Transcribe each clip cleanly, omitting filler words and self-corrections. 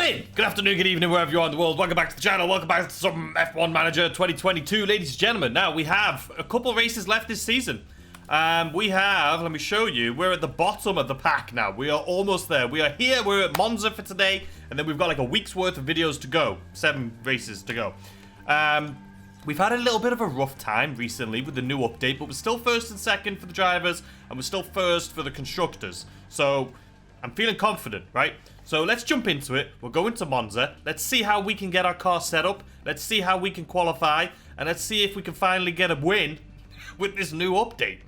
morning, good afternoon, good evening, wherever you are in the world. Welcome back to the channel. Welcome back to some F1 Manager 2022, ladies and gentlemen. Now, we have a couple races left this season. We have, let me show you, we're at the bottom of the pack now. We are almost there. We are here, we're at Monza for today, and then we've got like a week's worth of videos to go. 7 races to go. We've had a little bit of a rough time recently with the new update, but we're still first and second for the drivers, and we're still first for the constructors. So, I'm feeling confident, right? So let's jump into it. We'll go into Monza. Let's see how we can get our car set up. Let's see how we can qualify, and let's see if we can finally get a win with this new update.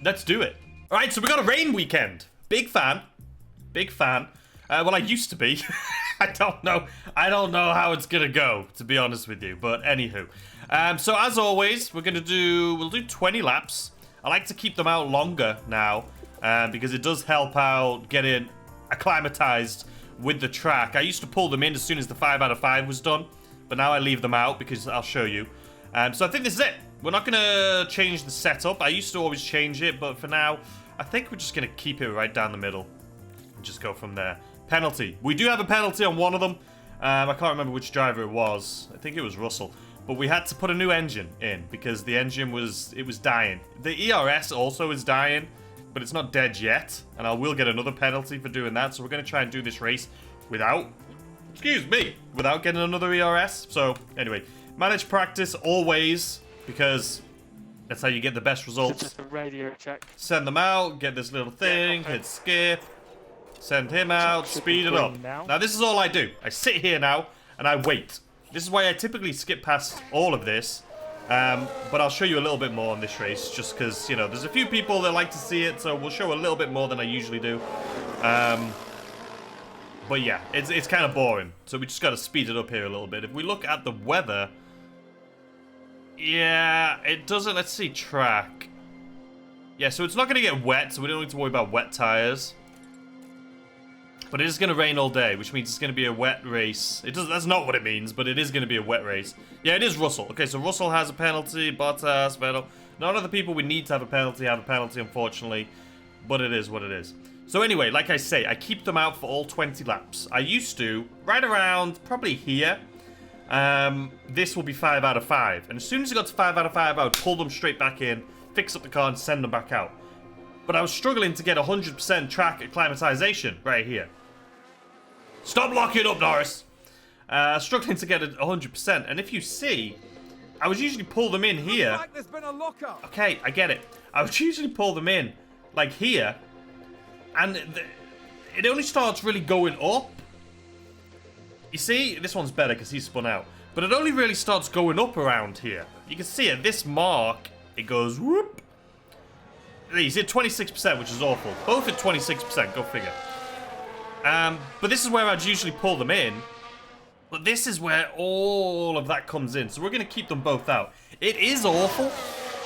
Let's do it. All right, so we got a rain weekend. Big fan. Big fan. Well, I used to be. I don't know how it's gonna go, to be honest with you. But anywho, so as always, we'll do 20 laps. I like to keep them out longer now, because it does help out getting acclimatized with the track. I used to pull them in as soon as the 5 out of 5 was done, but now I leave them out because I'll show you. So I think this is it. We're not gonna change the setup. I used to always change it, but for now, I think we're just gonna keep it right down the middle and just go from there. Penalty. We do have a penalty on one of them. I can't remember which driver it was. I think it was Russell. But we had to put a new engine in because the engine was dying. The ERS also is dying, but it's not dead yet. And I will get another penalty for doing that. So we're going to try and do this race without getting another ERS. So anyway, manage practice always, because that's how you get the best results. Just a radio check. Send them out, get this little thing, hit skip. Send him out, speed it up. Now this is all I do. I sit here now and I wait. This is why I typically skip past all of this. But I'll show you a little bit more on this race, just because, you know, there's a few people that like to see it, so we'll show a little bit more than I usually do. But yeah, it's kind of boring, so we just got to speed it up here a little bit. If we look at the weather, yeah, it doesn't. Let's see, track. Yeah, so it's not going to get wet, so we don't need to worry about wet tires. But it is going to rain all day, which means it's going to be a wet race. That's not what it means, but it is going to be a wet race. Yeah, it is Russell. Okay, so Russell has a penalty. Bottas, Vettel. None of the people we need to have a penalty, unfortunately. But it is what it is. So anyway, like I say, I keep them out for all 20 laps. I used to, right around probably here. This will be 5 out of 5. And as soon as it got to 5 out of 5, I would pull them straight back in, fix up the car, and send them back out. But I was struggling to get 100% track acclimatization right here. Stop locking up, Norris. Struggling to get it 100%. And if you see, I would usually pull them in here. Like there's been a lockup. Okay, I get it. I would usually pull them in like here. And it only starts really going up. You see, this one's better because he's spun out. But it only really starts going up around here. You can see at this mark, it goes whoop. He's at 26%, which is awful. Both at 26%, go figure. But this is where I'd usually pull them in. But this is where all of that comes in. So we're going to keep them both out. It is awful.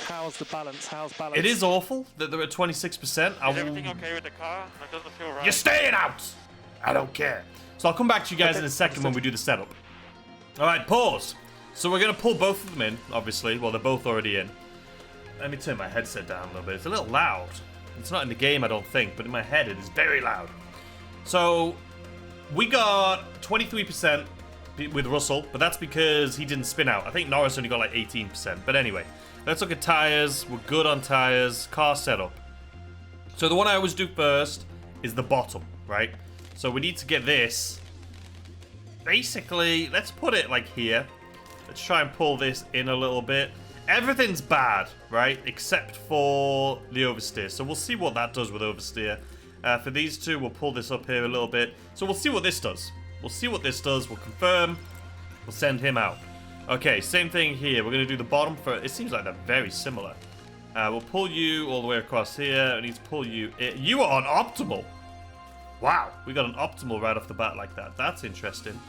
How's the balance? How's balance? It is awful that they're at 26%. Is everything okay with the car? That doesn't feel right. You're staying out! I don't care. So I'll come back to you guys in a second when we do the setup. Alright, pause. So we're going to pull both of them in, obviously. Well, they're both already in. Let me turn my headset down a little bit. It's a little loud. It's not in the game, I don't think, but in my head it is very loud. So, we got 23% with Russell, but that's because he didn't spin out. I think Norris only got like 18%. But anyway, let's look at tires. We're good on tires. Car setup. So the one I always do first is the bottom, right? So we need to get this. Basically, let's put it like here. Let's try and pull this in a little bit. Everything's bad, right? Except for the oversteer. So we'll see what that does with oversteer. For these two, we'll pull this up here a little bit. So we'll see what this does. We'll see what this does. We'll confirm. We'll send him out. Okay, same thing here. We're going to do the bottom first. It seems like they're very similar. We'll pull you all the way across here. I need to pull you in. You are on optimal. Wow. We got an optimal right off the bat like that. That's interesting.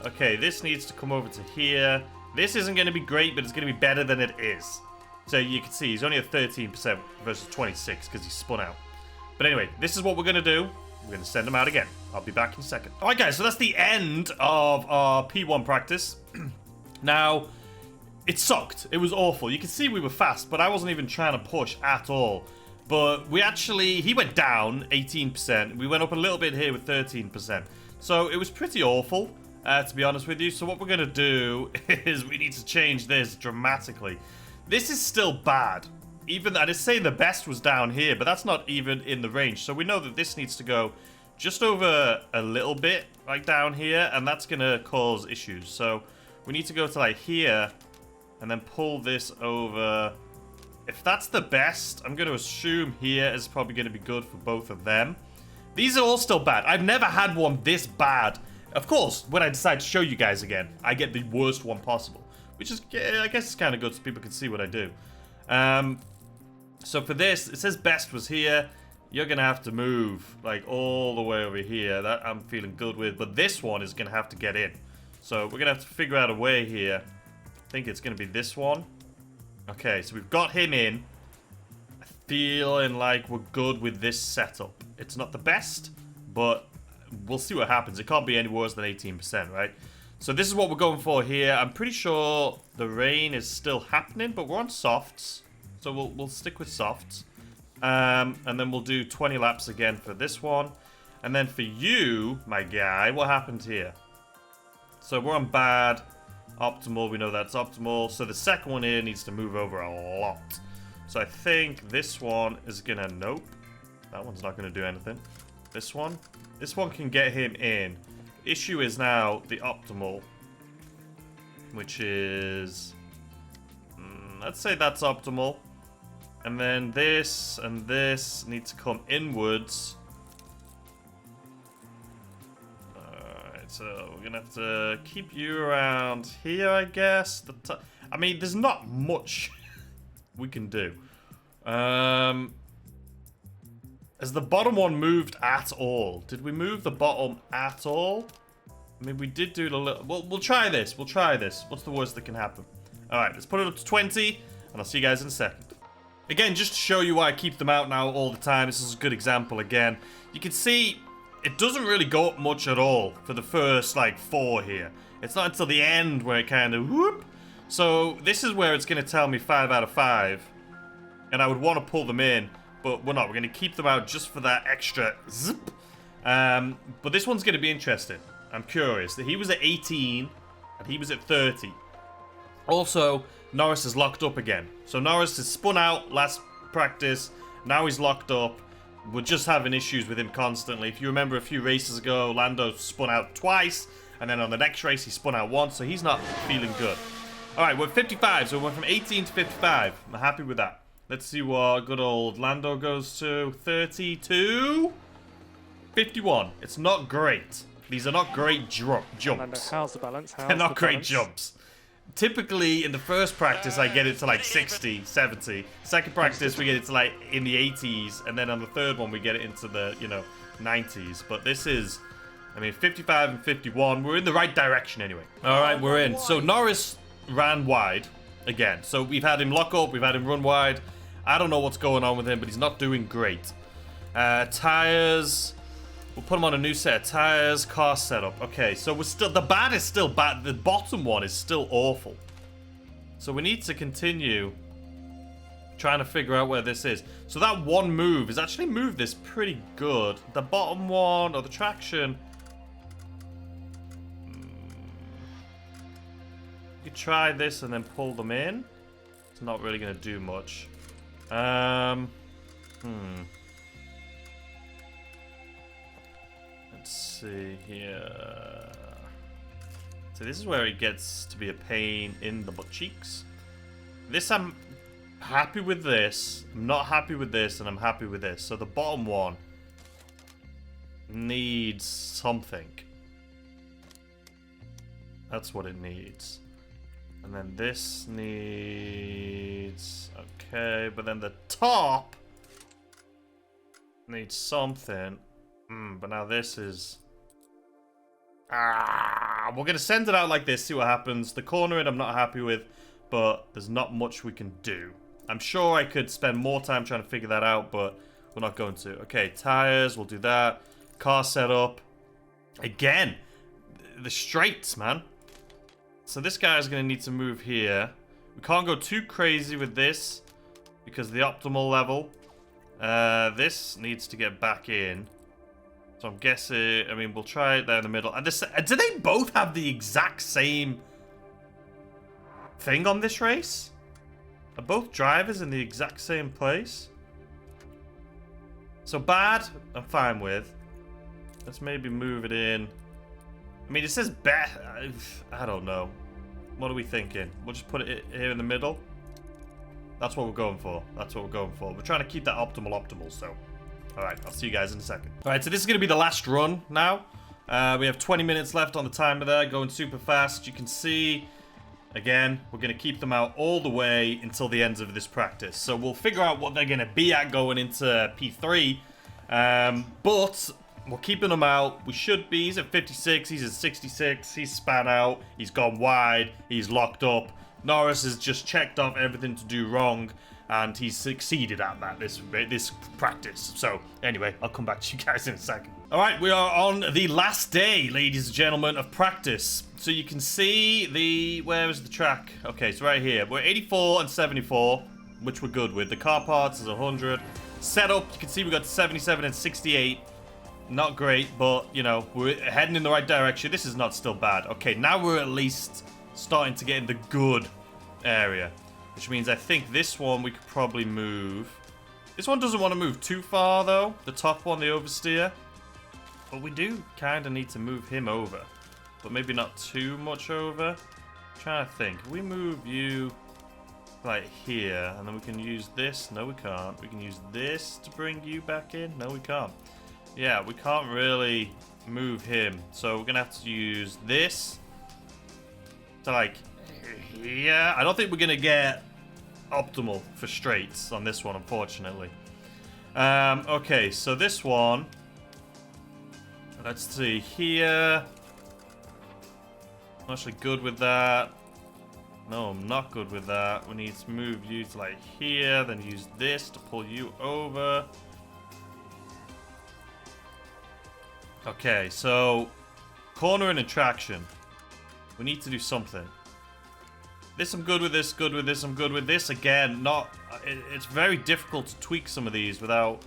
Okay, this needs to come over to here. This isn't going to be great, but it's going to be better than it is. So you can see he's only at 13% versus 26 because he's spun out. But anyway, this is what we're going to do. We're going to send him out again. I'll be back in a second. All right, guys, so that's the end of our P1 practice. Now, it sucked. It was awful. You can see we were fast, but I wasn't even trying to push at all. But we actually, he went down 18%. We went up a little bit here with 13%. So it was pretty awful, to be honest with you. So what we're going to do is we need to change this dramatically. This is still bad. Even that is saying the best was down here, but that's not even in the range. So we know that this needs to go just over a little bit, like down here, and that's going to cause issues. So we need to go to like here and then pull this over. If that's the best, I'm going to assume here is probably going to be good for both of them. These are all still bad. I've never had one this bad. Of course, when I decide to show you guys again, I get the worst one possible, which is, I guess it's kind of good so people can see what I do. So for this, it says best was here. You're going to have to move like all the way over here. That I'm feeling good with. But this one is going to have to get in. So we're going to have to figure out a way here. I think it's going to be this one. Okay, so we've got him in. Feeling like we're good with this setup. It's not the best, but we'll see what happens. It can't be any worse than 18%, right? So this is what we're going for here. I'm pretty sure the rain is still happening, but we're on softs. So we'll stick with softs. And then we'll do 20 laps again for this one. And then for you, my guy, what happened here? So we're on bad. Optimal, we know that's optimal. So the second one here needs to move over a lot. So I think this one is gonna, nope. That one's not gonna do anything. This one can get him in. Issue is now the optimal, which is, let's say that's optimal. And then this and this need to come inwards. Alright, so we're gonna have to keep you around here, I guess. I mean, there's not much we can do. Has the bottom one moved at all? Did we move the bottom at all? I mean, we did do a little... We'll try this. We'll try this. What's the worst that can happen? Alright, let's put it up to 20, and I'll see you guys in a second. Again, just to show you why I keep them out now all the time. This is a good example again. You can see it doesn't really go up much at all for the first, like, 4 here. It's not until the end where it kind of whoop. So this is where it's going to tell me 5 out of 5. And I would want to pull them in, but we're not. We're going to keep them out just for that extra zip. But this one's going to be interesting. I'm curious. He was at 18, and he was at 30. Also, Norris is locked up again. So Norris has spun out last practice. Now he's locked up. We're just having issues with him constantly. If you remember a few races ago, Lando spun out twice. And then on the next race, he spun out once. So he's not feeling good. Alright, we're at 55. So we went from 18 to 55. I'm happy with that. Let's see what good old Lando goes to. 32. 51. It's not great. These are not great jumps. Lando, how's the balance? They're not great jumps. Typically, in the first practice, I get it to like 60, 70. Second practice, we get it to like in the 80s. And then on the third one, we get it into the, 90s. But this is, 55 and 51. We're in the right direction anyway. All right, we're in. So Norris ran wide again. So we've had him lock up. We've had him run wide. I don't know what's going on with him, but he's not doing great. Tires. We'll put him on a new set of tires. Car setup. Okay, so we're still... The bad is still bad. The bottom one is still awful. So we need to continue trying to figure out where this is. So that one move has actually moved this pretty good. The bottom one, or the traction... You could try this and then pull them in. It's not really going to do much. Let's see here. So this is where it gets to be a pain in the butt cheeks. This, I'm happy with this. I'm not happy with this, and I'm happy with this. So the bottom one needs something. That's what it needs. And then this needs... Okay, but then the top needs something. But now this is... we're going to send it out like this, see what happens. The cornering I'm not happy with, but there's not much we can do. I'm sure I could spend more time trying to figure that out, but we're not going to. Okay, tires, we'll do that. Car setup. Again, the straights, man. So this guy is going to need to move here. We can't go too crazy with this because of the optimal level. This needs to get back in. So I'm guessing, I mean, we'll try it there in the middle. And do they both have the exact same thing on this race? Are both drivers in the exact same place? So bad, I'm fine with. Let's maybe move it in. I mean, it says bet. I don't know. What are we thinking? We'll just put it here in the middle. That's what we're going for. That's what we're going for. We're trying to keep that optimal, so. Alright, I'll see you guys in a second. Alright, so this is going to be the last run now. We have 20 minutes left on the timer there, going super fast. You can see, again, we're going to keep them out all the way until the end of this practice. So we'll figure out what they're going to be at going into P3. But we're keeping them out. We should be. He's at 56. He's at 66. He's span out. He's gone wide. He's locked up. Norris has just checked off everything to do wrong. And he's succeeded at that this practice. So, anyway, I'll come back to you guys in a second. Alright, we are on the last day, ladies and gentlemen, of practice. So you can see where is the track? Okay, so right here. We're 84 and 74, which we're good with. The car parts is 100. Setup, you can see we got 77 and 68. Not great, but, you know, we're heading in the right direction. This is not still bad. Okay, now we're at least starting to get in the good area. Which means I think this one we could probably move. This one doesn't want to move too far, though. The top one, the oversteer. But we do kind of need to move him over. But maybe not too much over. I'm trying to think. If we move you like here, and then we can use this. No, we can't. We can use this to bring you back in. No, we can't. Yeah, we can't really move him. So we're going to have to use this to, like... Yeah, I don't think we're going to get optimal for straights on this one, unfortunately. Okay, so this one. Let's see here. I'm actually good with that. No, I'm not good with that. We need to move you to like here, then use this to pull you over. Okay, so cornering and traction. We need to do something. This I'm good with this, good with this, I'm good with this. Again, it's very difficult to tweak some of these without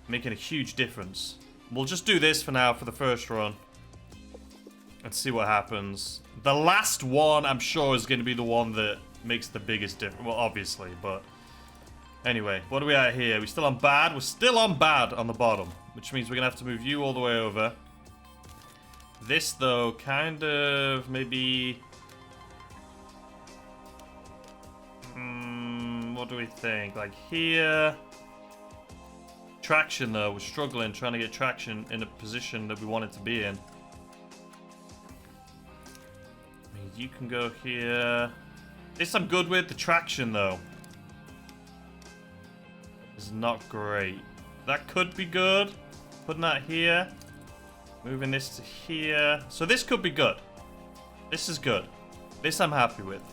making a huge difference. We'll just do this for now for the first run. Let's see what happens. The last one, I'm sure, is going to be the one that makes the biggest difference. Well, obviously, but... Anyway, what are we at here? We're still on bad? We're still on bad on the bottom. Which means we're going to have to move you all the way over. This, though, kind of maybe... what do we think? Like here... Traction, though. We're struggling trying to get traction in a position that we want it to be in. I mean, you can go here. This I'm good with. The traction, though, is not great. That could be good. Putting that here. Moving this to here. So this could be good. This is good. This I'm happy with.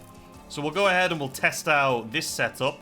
So we'll go ahead and we'll test out this setup.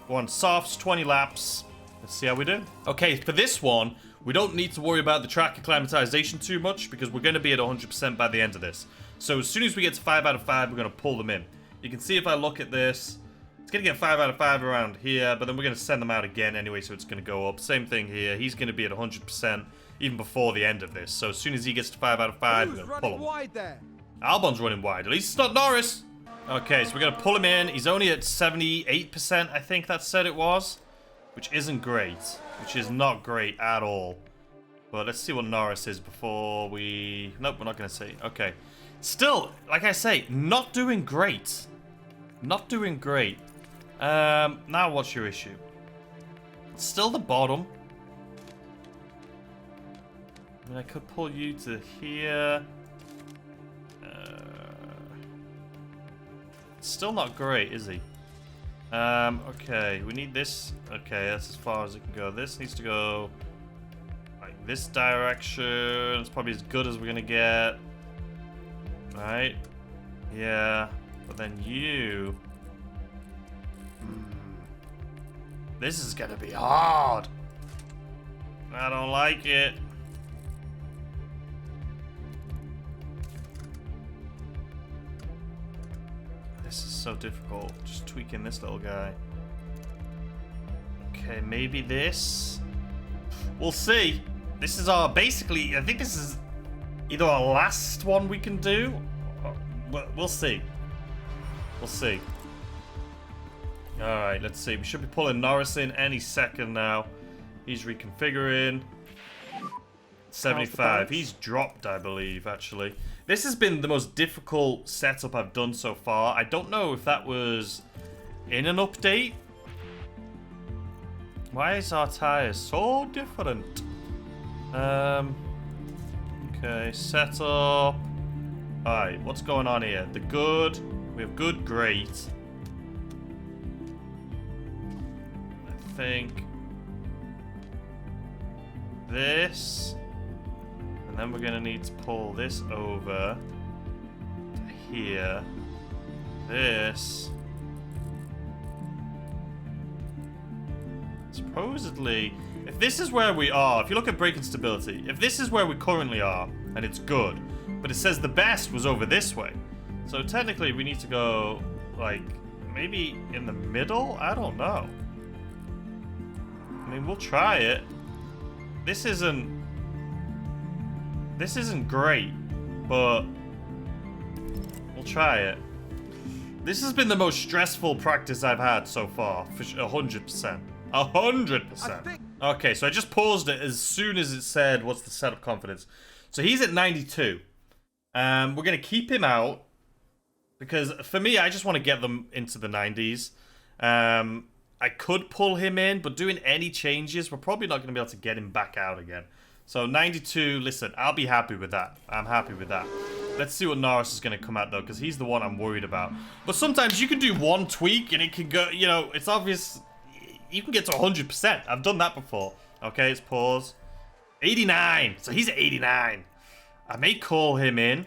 We're on softs, 20 laps. Let's see how we do. Okay, for this one, we don't need to worry about the track acclimatization too much because we're going to be at 100% by the end of this. So as soon as we get to 5 out of 5, we're going to pull them in. You can see if I look at this, it's going to get 5 out of 5 around here, but then we're going to send them out again anyway, so it's going to go up. Same thing here. He's going to be at 100% even before the end of this. So as soon as he gets to 5 out of 5, we're going to pull him. Wide there? Albon's running wide. At least it's not Norris. Okay, so we're going to pull him in. He's only at 78%, I think that said it was. Which isn't great. Which is not great at all. But let's see what Norris is before we... Nope, we're not going to see. Okay. Still, like I say, not doing great. Not doing great. Now what's your issue? Still the bottom. I mean, I could pull you to here. Still not great, is he? Okay, we need this. Okay, that's as far as it can go. This needs to go like this direction. It's probably as good as we're gonna get. Right? Yeah. But then you... This is gonna be hard. I don't like it. This is so difficult. Just tweaking this little guy. Okay, maybe this. We'll see. This is our, basically, I think this is either our last one we can do. We'll see. We'll see. Alright, let's see. We should be pulling Norris in any second now. He's reconfiguring. 75. He's dropped, I believe, actually. This has been the most difficult setup I've done so far. I don't know if that was in an update. Why is our tire so different? Okay, setup. Alright, what's going on here? The good. We have good, great. I think this. And then we're going to need to pull this over to here. This. Supposedly, if this is where we are, if you look at braking stability, if this is where we currently are, and it's good, but it says the best was over this way. So technically we need to go, like, maybe in the middle? I don't know. I mean, we'll try it. This isn't great, but we'll try it. This has been the most stressful practice I've had so far, for 100%. 100%. Okay, so I just paused it as soon as it said, what's the setup confidence? So he's at 92. We're going to keep him out, because for me, I just want to get them into the 90s. I could pull him in, but doing any changes, we're probably not going to be able to get him back out again. So 92, listen, I'll be happy with that. I'm happy with that. Let's see what Norris is going to come out, though, because he's the one I'm worried about. But sometimes you can do one tweak, and it can go, you know, it's obvious. You can get to 100%. I've done that before. Okay, let's pause. 89. So he's at 89. I may call him in.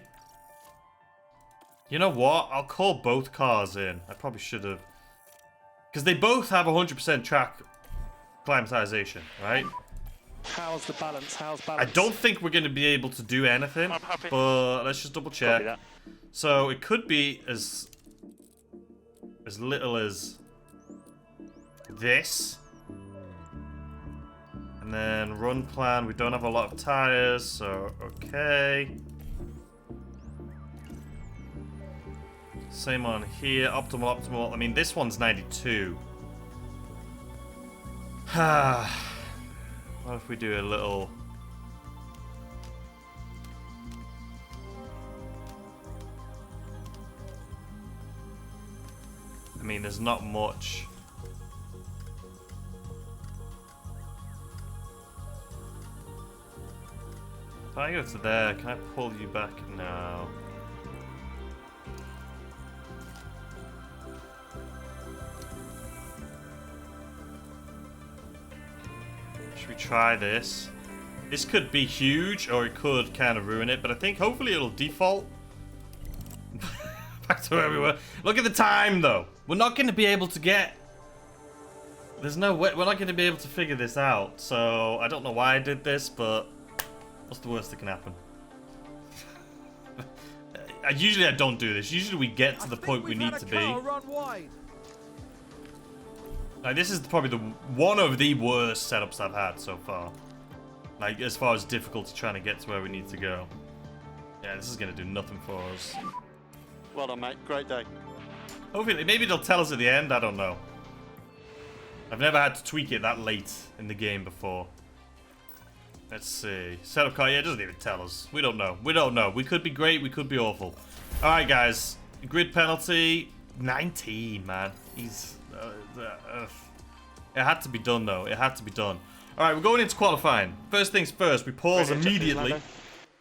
You know what? I'll call both cars in. I probably should have. Because they both have 100% track climatization, right? How's the balance? How's I balance? don't think we're going to be able to do anything. I'm happy. But let's just double check. So it could be as little as this. And then run plan. We don't have a lot of tires, so okay. Same on here. Optimal. I mean, this one's 92. What if we do a little... I mean, there's not much. If I go to there, can I pull you back now? Should we try this? This could be huge, or it could kind of ruin it, but I think hopefully it'll default. Back to where we were. Look at the time, though. We're not going to be able to get... There's no way... We're not going to be able to figure this out, so I don't know why I did this, but... What's the worst that can happen? Usually I don't do this. Usually we get to the point we need to be. Like, this is probably one of the worst setups I've had so far. Like, as far as difficulty trying to get to where we need to go. Yeah, this is going to do nothing for us. Well done, mate. Great day. Hopefully, maybe they'll tell us at the end. I don't know. I've never had to tweak it that late in the game before. Let's see. Setup car, yeah, it doesn't even tell us. We don't know. We don't know. We could be great, we could be awful. Alright, guys. Grid penalty, 19, man. He's... it had to be done, though. It had to be done. Alright, we're going into qualifying. First things first, we pause immediately.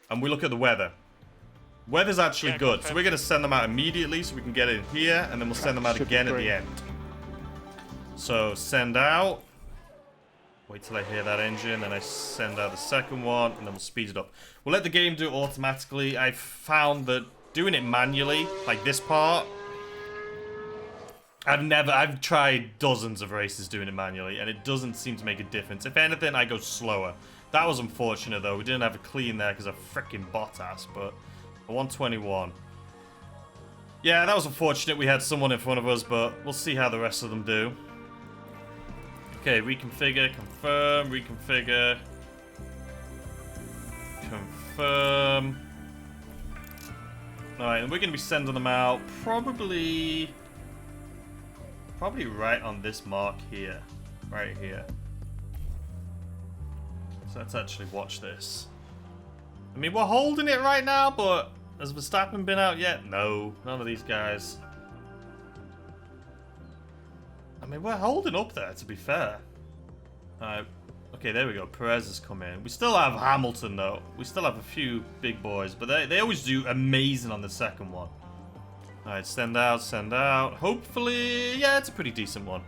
And we look at the weather. Weather's actually good, so we're going to send them out immediately so we can get in here, and then we'll send them out again at the end. So, send out. Wait till I hear that engine, then I send out the second one, and then we'll speed it up. We'll let the game do it automatically. I've found that doing it manually, like this part, I've tried dozens of races doing it manually, and it doesn't seem to make a difference. If anything, I go slower. That was unfortunate, though. We didn't have a clean there because of freaking Bottas, but a 121. Yeah, that was unfortunate. We had someone in front of us, but we'll see how the rest of them do. Okay, reconfigure, confirm, reconfigure. Confirm. Alright, and we're going to be sending them out probably right on this mark here. Right here. So let's actually watch this. I mean, we're holding it right now, but has Verstappen been out yet? No, none of these guys. I mean, we're holding up there, to be fair. Alright, okay, there we go. Perez has come in. We still have Hamilton, though. We still have a few big boys, but they always do amazing on the second one. Alright, send out, send out. Hopefully, yeah, it's a pretty decent one.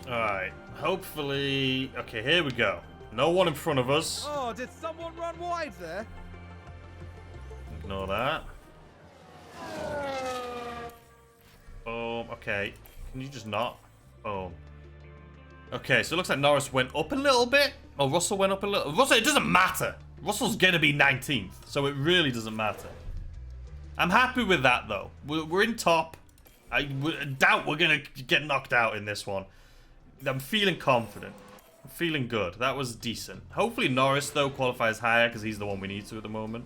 Alright, hopefully... Okay, here we go. No one in front of us. Oh, did someone run wide there? Ignore that. Boom. Okay. Can you just not? Boom. Okay, so it looks like Norris went up a little bit. Oh, Russell went up a little. Russell, it doesn't matter. Russell's going to be 19th, so it really doesn't matter. I'm happy with that, though. We're in top. I doubt we're going to get knocked out in this one. I'm feeling confident. I'm feeling good. That was decent. Hopefully Norris, though, qualifies higher because he's the one we need to at the moment.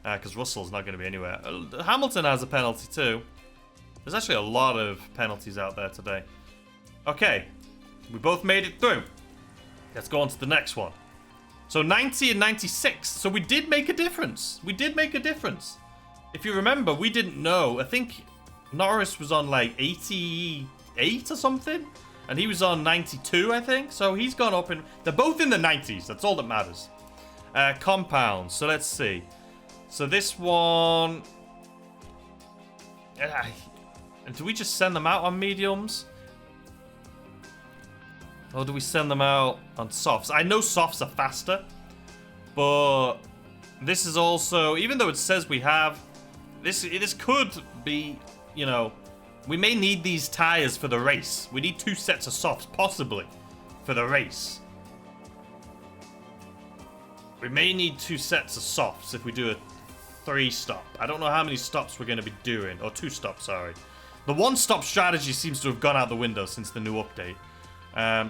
Because Russell's not going to be anywhere. Hamilton has a penalty, too. There's actually a lot of penalties out there today. Okay. We both made it through. Let's go on to the next one. So 90 and 96. So we did make a difference. We did make a difference. If you remember, we didn't know. I think Norris was on like 88 or something. And he was on 92, I think. So he's gone up in... They're both in the 90s. That's all that matters. Compounds. So let's see. So this one... And do we just send them out on mediums? Or do we send them out on softs? I know softs are faster. But this is also... Even though it says we have... This could be, you know... We may need these tires for the race. We need 2 sets of softs, possibly, for the race. We may need 2 sets of softs if we do a 3-stop. I don't know how many stops we're going to be doing. Or 2 stops, sorry. The 1-stop strategy seems to have gone out the window since the new update.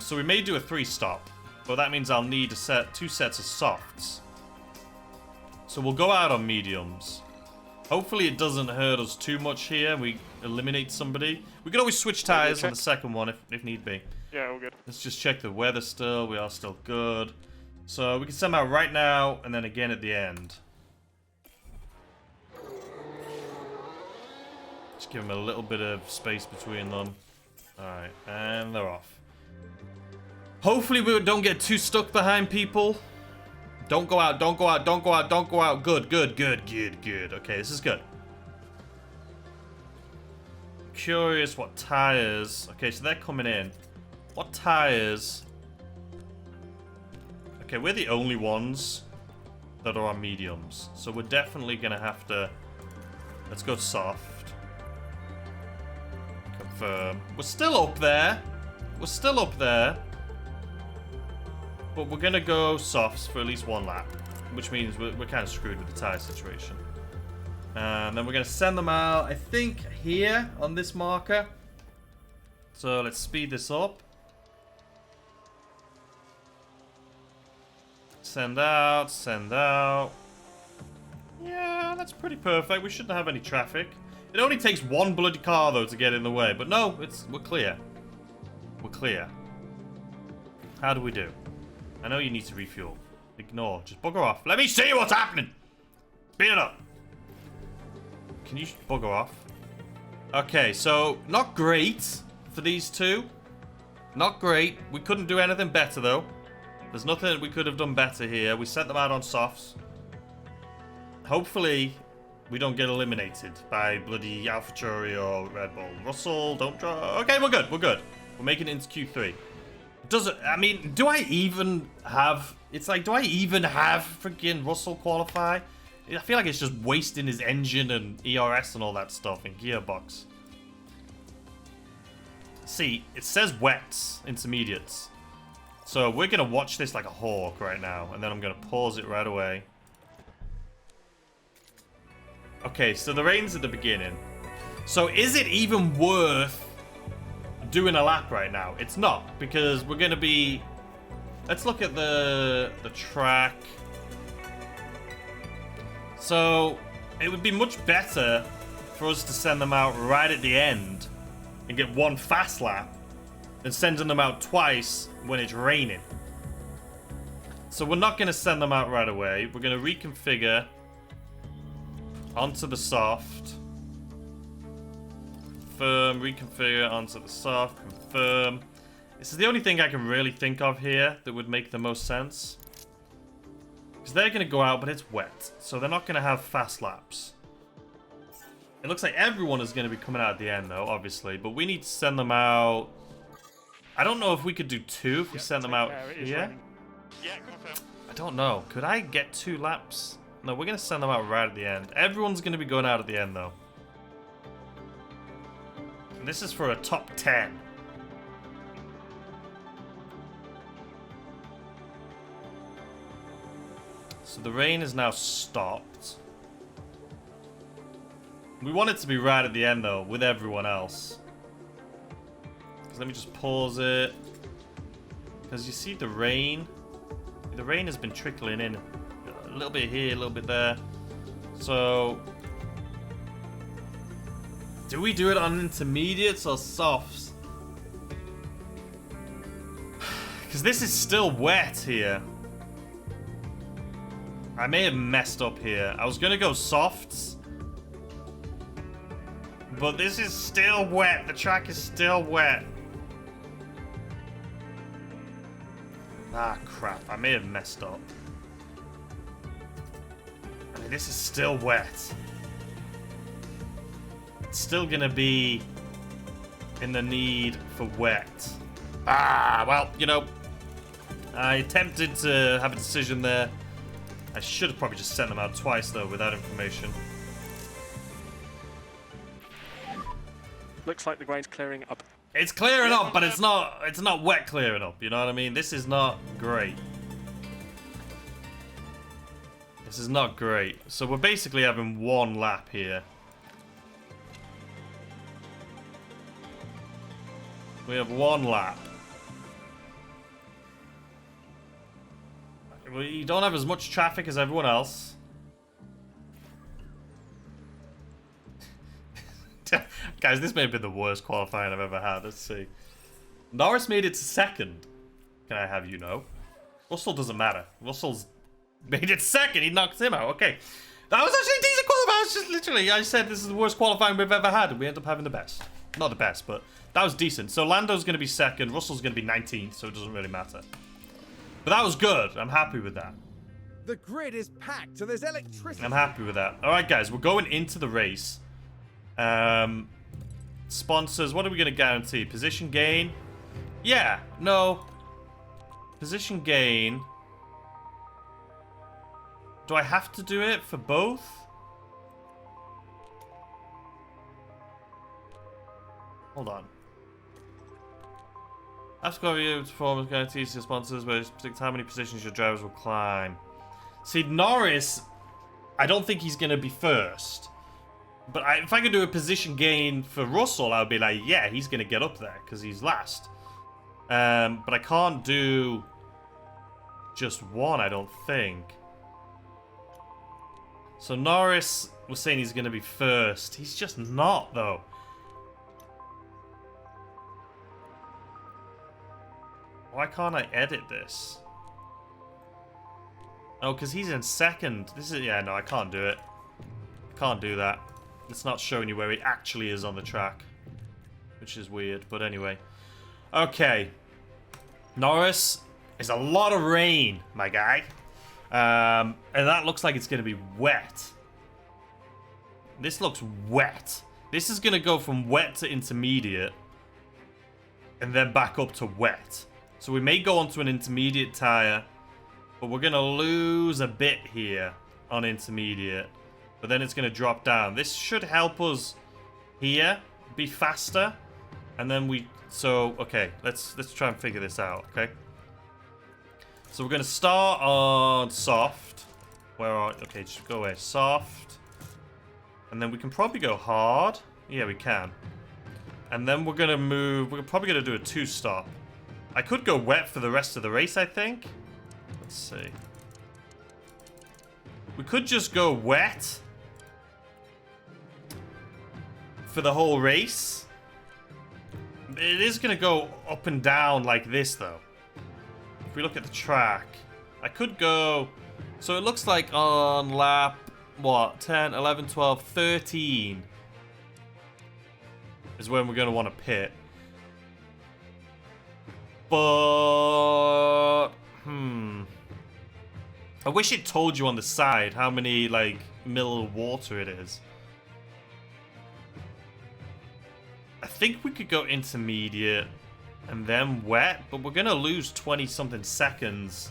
So we may do a 3-stop. But that means I'll need 2 sets of softs. So we'll go out on mediums. Hopefully it doesn't hurt us too much here. We eliminate somebody. We can always switch tires on the second one if need be. Yeah, all good. Let's just check the weather still. We are still good. So we can send them out right now and then again at the end. Just give them a little bit of space between them. Alright, and they're off. Hopefully we don't get too stuck behind people. Don't go out, don't go out, don't go out, don't go out. Good, good, good, good, good. Okay, this is good. Curious what tires... Okay, so they're coming in. What tires... Okay, we're the only ones that are on mediums. So we're definitely going to have to... Let's go soft. Confirm. We're still up there. We're still up there. But we're going to go softs for at least 1 lap. Which means we're kind of screwed with the tire situation. And then we're going to send them out, I think, here on this marker. So let's speed this up. Send out, send out. Yeah, that's pretty perfect. We shouldn't have any traffic. It only takes 1 bloody car, though, to get in the way. But no, we're clear. We're clear. How do we do? I know you need to refuel. Ignore. Just bugger off. Let me see what's happening. Speed it up. Can you bugger off? Okay, so not great for these two. Not great. We couldn't do anything better, though. There's nothing we could have done better here. We sent them out on softs. Hopefully, we don't get eliminated by bloody AlphaTauri or Red Bull. Russell, don't draw. Okay, we're good. We're good. We're making it into Q3. I mean, do I even have... It's like, do I even have freaking Russell qualify? I feel like it's just wasting his engine and ERS and all that stuff and gearbox. See, it says wets, intermediates. So we're going to watch this like a hawk right now. And then I'm going to pause it right away. Okay, so the rain's at the beginning. So is it even worth doing a lap right now? It's not, because we're going to be let's look at the track. So it would be much better for us to send them out right at the end and get one fast lap than sending them out twice when it's raining. So we're not going to send them out right away. We're going to reconfigure onto the soft. Confirm, reconfigure onto the soft, confirm. This is the only thing I can really think of here that would make the most sense. Because they're going to go out, but it's wet. So they're not going to have fast laps. It looks like everyone is going to be coming out at the end, though, obviously. But we need to send them out. I don't know if we could do 2 if we sent them out here. Yeah, confirm. I don't know. Could I get 2 laps? No, we're going to send them out right at the end. Everyone's going to be going out at the end, though. And this is for a top 10. So the rain is now stopped. We want it to be right at the end, though, with everyone else. Let me just pause it. Because you see the rain. The rain has been trickling in. A little bit here, a little bit there. So do we do it on intermediates or softs? Because this is still wet here. I may have messed up here. I was going to go softs. But this is still wet. The track is still wet. Ah, crap. I may have messed up. I mean, this is still wet. It's still gonna be in the need for wet. Ah, well, you know, I attempted to have a decision there. I should have probably just sent them out twice, though, with that information. Looks like the grain's clearing up. It's clearing up, but it's not wet clearing up, you know what I mean? This is not great. This is not great. So we're basically having 1 lap here. We have 1 lap. We don't have as much traffic as everyone else. Guys, this may have been the worst qualifying I've ever had. Let's see. Norris made it to 2nd. Can I have you know? Russell doesn't matter. Russell's made it 2nd. He knocked him out. Okay. That was actually a decent qualifying. It's just literally, I said this is the worst qualifying we've ever had, and we end up having the best. Not the best, but that was decent. So Lando's going to be 2nd. Russell's going to be 19th, so it doesn't really matter. But that was good. I'm happy with that. The grid is packed, so there's electricity. I'm happy with that. All right, guys. We're going into the race. Sponsors, what are we going to guarantee? Position gain? Yeah, no. Position gain. Do I have to do it for both? Hold on. After your performance guarantees to sponsors where you predict how many positions your drivers will climb. See, Norris, I don't think he's going to be first. But if I could do a position gain for Russell, I would be like, yeah, he's going to get up there because he's last. But I can't do just one, I don't think. So Norris was saying he's going to be first. He's just not, though. Why can't I edit this? Oh, because he's in 2nd. This is, yeah, no, I can't do it. I can't do that. It's not showing you where he actually is on the track. Which is weird, but anyway. Okay. Norris, there's a lot of rain, my guy. And that looks like it's going to be wet. This looks wet. This is going to go from wet to intermediate. And then back up to wet. So we may go onto an intermediate tyre. But we're going to lose a bit here on intermediate. But then it's going to drop down. This should help us here be faster. And then we... So, okay. Let's try and figure this out, okay? So we're going to start on soft. Where are... Okay, just go away. Soft. And then we can probably go hard. Yeah, we can. And then we're going to move... We're probably going to do a 2-stop. I could go wet for the rest of the race, I think. Let's see. We could just go wet for the whole race. It is going to go up and down like this, though. If we look at the track, I could go... So it looks like on lap, what, 10, 11, 12, 13 is when we're going to want to pit. But... I wish it told you on the side how many, like, mil of water it is. I think we could go intermediate and then wet, but we're going to lose 20-something seconds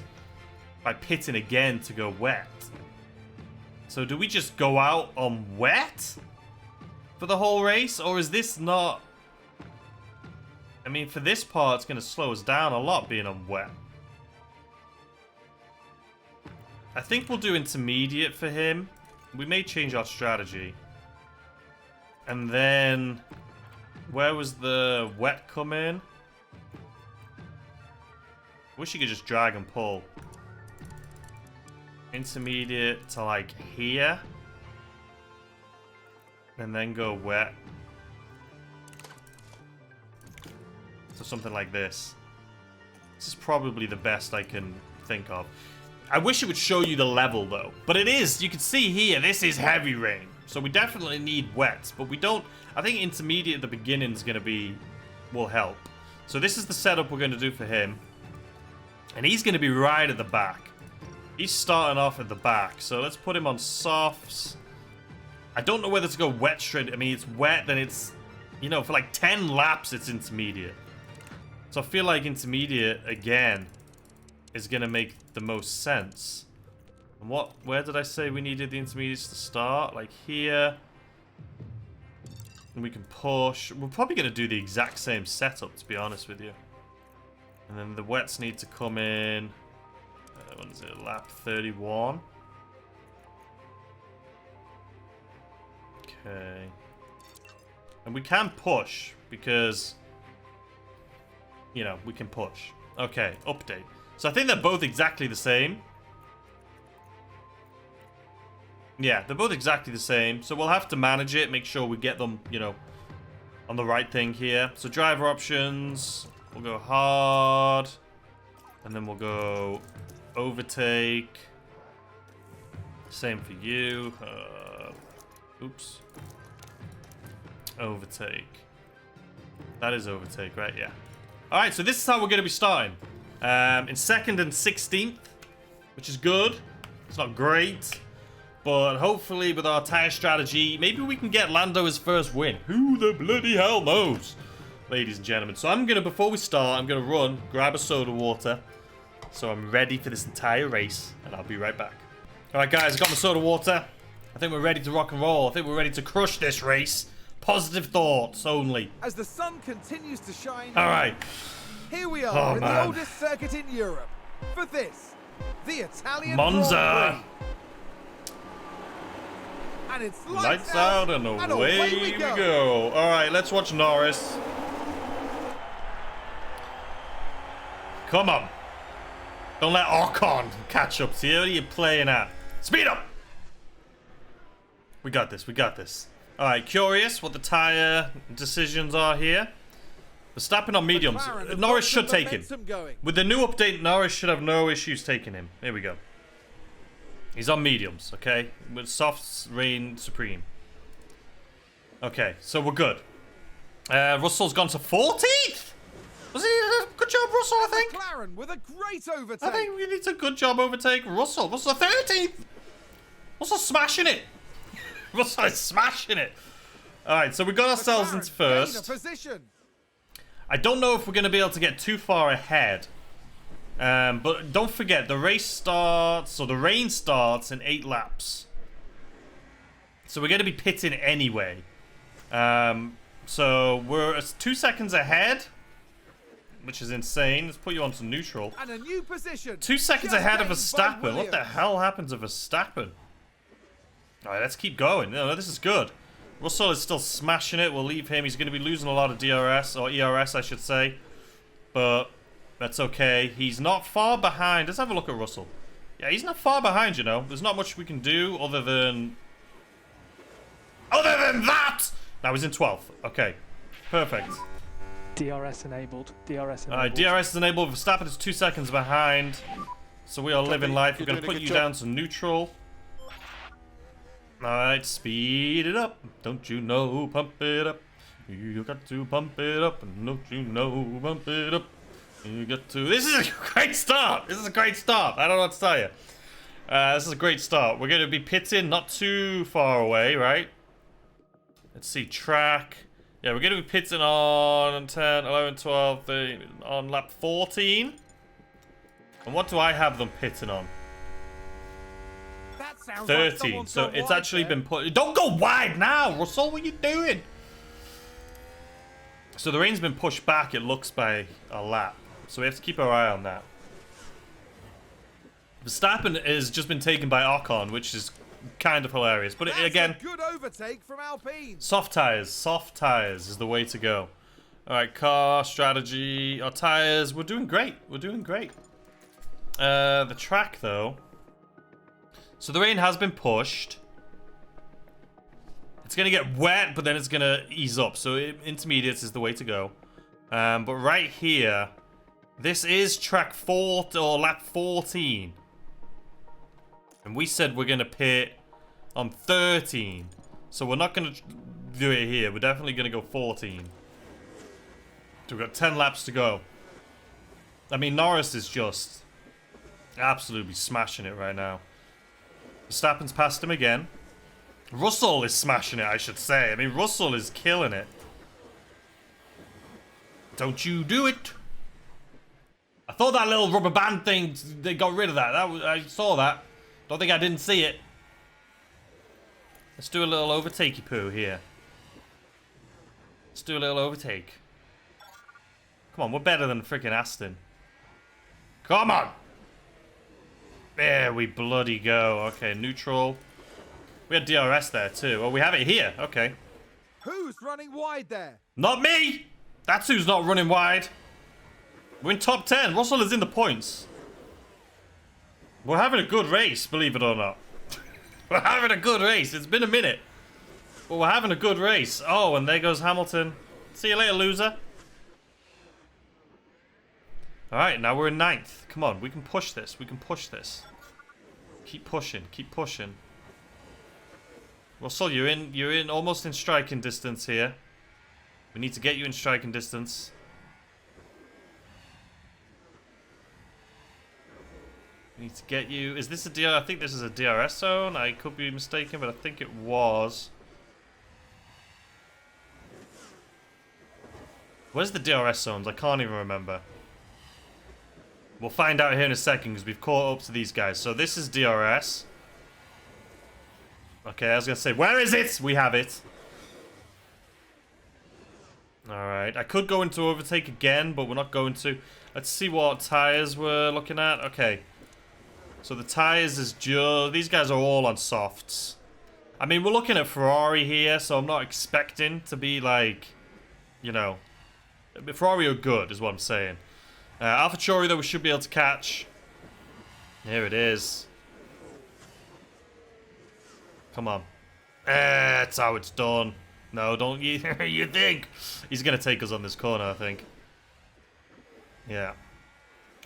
by pitting again to go wet. So do we just go out on wet for the whole race? Or is this not... I mean, for this part, it's going to slow us down a lot being on wet. I think we'll do intermediate for him. We may change our strategy. And then... Where was the wet come in? Wish you could just drag and pull. Intermediate to like here. And then go wet. So something like this. This is probably the best I can think of. I wish it would show you the level though. But it is. You can see here, this is heavy rain. So we definitely need wets. But we don't... I think intermediate at the beginning is going to be... will help. So this is the setup we're going to do for him. And he's going to be right at the back. He's starting off at the back. So let's put him on softs. I don't know whether to go wet straight. I mean, it's wet, then it's... You know, for like 10 laps, it's intermediate. So I feel like intermediate, again, is going to make the most sense. And what... Where did I say we needed the intermediates to start? Like here. And we can push. We're probably going to do the exact same setup, to be honest with you. And then the wets need to come in. What is it? Lap 31. Okay. And we can push because, you know, we can push. Okay, update. So I think they're both exactly the same. Yeah, they're both exactly the same. So we'll have to manage it, make sure we get them, you know, on the right thing here. So driver options, we'll go hard. And then we'll go overtake. Same for you. Oops. Overtake. That is overtake, right? Yeah. Alright, so this is how we're going to be starting. In 2nd and 16th, which is good. It's not great. But hopefully with our tire strategy, maybe we can get Lando his first win. Who the bloody hell knows? Ladies and gentlemen. So I'm going to, before we start, I'm going to run, grab a soda water. So I'm ready for this entire race. And I'll be right back. Alright guys, I got my soda water. I think we're ready to rock and roll. I think we're ready to crush this race. Positive thoughts only. As the sun continues to shine. Alright. Here we are in man. the oldest circuit in Europe. For this, the Italian Monza. Grand Prix. And it's Lights out and away we go. Alright, let's watch Norris. Come on. Don't let Ocon catch up to you. What are you playing at? Speed up! We got this, we got this. Alright, curious what the tyre decisions are here. Verstappen on mediums. Norris should take him. With the new update, Norris should have no issues taking him. Here we go. He's on mediums, okay? With softs reign supreme. Okay, so we're good. Russell's gone to 14th? Was he? Good job, Russell, I think. McLaren with a great overtake. I think we need a good job overtake. Russell. Russell 13th. Russell's smashing it. Russell is smashing it. Alright, so we got ourselves into first. I don't know if we're going to be able to get too far ahead. But don't forget, the race starts, or the rain starts in 8 laps. So we're going to be pitting anyway. So we're 2 seconds ahead, which is insane. Let's put you onto neutral. And a new position. 2 seconds ahead of Verstappen. What the hell happened to Verstappen? Alright, let's keep going. No, this is good. Russell is still smashing it. We'll leave him. He's going to be losing a lot of DRS, or ERS, I should say. But That's okay. He's not far behind. Let's have a look at Russell. Yeah, he's not far behind, you know. There's not much we can do other than... that! Now he's in 12th. Okay. Perfect. DRS enabled. DRS enabled. Alright, DRS is enabled. Verstappen is 2 seconds behind. So we are living life. We're going to put you down to neutral. Alright, speed it up. Don't you know, pump it up. You got to pump it up. And don't you know, pump it up. You got to... This is a great start. This is a great start. I don't know what to tell you. This is a great start. We're going to be pitting not too far away, right? Let's see, track. Yeah, we're going to be pitting on 10, 11, 12, 13, on lap 14. And what do I have them pitting on? That sounds 13. Like so it's actually been put... Don't go wide now, Russell. What are you doing? So the rain's been pushed back, it looks, by a lap. So we have to keep our eye on that. Verstappen has just been taken by Ocon, which is kind of hilarious. But again, a good overtake from Alpine. soft tires is the way to go. All right, car strategy, our tires. We're doing great. We're doing great. The track though. So the rain has been pushed. It's gonna get wet, but then it's gonna ease up. So intermediates is the way to go. But right here, this is track 4 or lap 14. And we said we're gonna pit on 13. So we're not gonna do it here. We're definitely gonna go 14. So we've got 10 laps to go. I mean, Norris is just absolutely smashing it right now. Verstappen's passed him again. Russell is smashing it, I should say. I mean, Russell is killing it. Don't you do it. I thought that little rubber band thing, they got rid of that. I saw that. Don't think I didn't see it. Let's do a little overtakey poo here. Let's do a little overtake. Come on, we're better than freaking Aston. Come on. There we bloody go. Okay, neutral. We had DRS there too. Oh, we have it here. Okay. Who's running wide there? Not me! That's who's not running wide. We're in top 10. Russell is in the points. We're having a good race, believe it or not. We're having a good race. It's been a minute. But we're having a good race. Oh, and there goes Hamilton. See you later, loser. Alright, now we're in 9th. Come on, we can push this. We can push this. Keep pushing. Keep pushing. Russell, you're in almost in striking distance here. We need to get you in striking distance. We need to get you... Is this a DR? I think this is a DRS zone. I could be mistaken, but I think it was. Where's the DRS zones? I can't even remember. We'll find out here in a second because we've caught up to these guys. So this is DRS. Okay, I was going to say, where is it? We have it. Alright, I could go into overtake again, but we're not going to. Let's see what tires we're looking at. Okay. So the tires is just... These guys are all on softs. I mean, we're looking at Ferrari here, so I'm not expecting to be like... You know... Ferrari are good, is what I'm saying. AlphaTauri, though, we should be able to catch. Here it is. Come on. That's how it's done. No, don't you... you think? He's going to take us on this corner, I think. Yeah.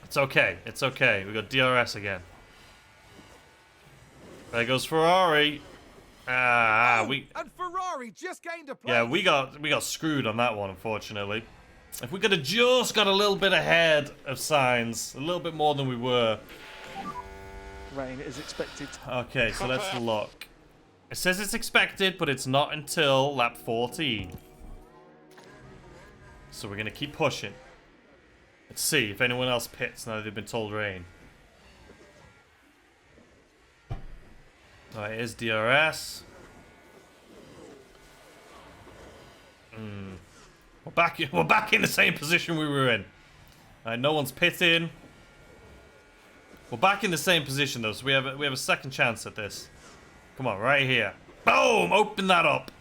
It's okay. It's okay. We got DRS again. There goes Ferrari. And Ferrari just gained a place. Yeah, we got screwed on that one, unfortunately. If we could have just got a little bit ahead of Sainz, a little bit more than we were. Rain is expected. Okay, so let's look. It says it's expected, but it's not until lap 14. So we're going to keep pushing. Let's see if anyone else pits now that they've been told rain. Alright, here's DRS. We're back in the same position we were in. Alright, no one's pitting. We're back in the same position though, so we have a second chance at this. Come on, right here. Boom! Open that up.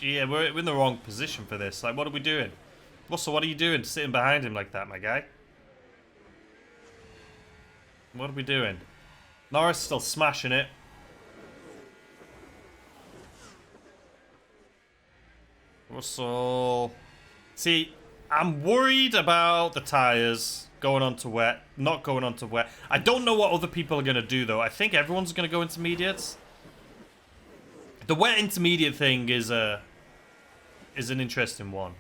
Yeah, we're in the wrong position for this. Like, what are we doing? Russell, what are you doing sitting behind him like that, my guy? What are we doing? Norris still smashing it. Russell. See, I'm worried about the tyres going on to wet, not going on to wet. I don't know what other people are going to do, though. I think everyone's going to go intermediates. The wet intermediate thing is an interesting one.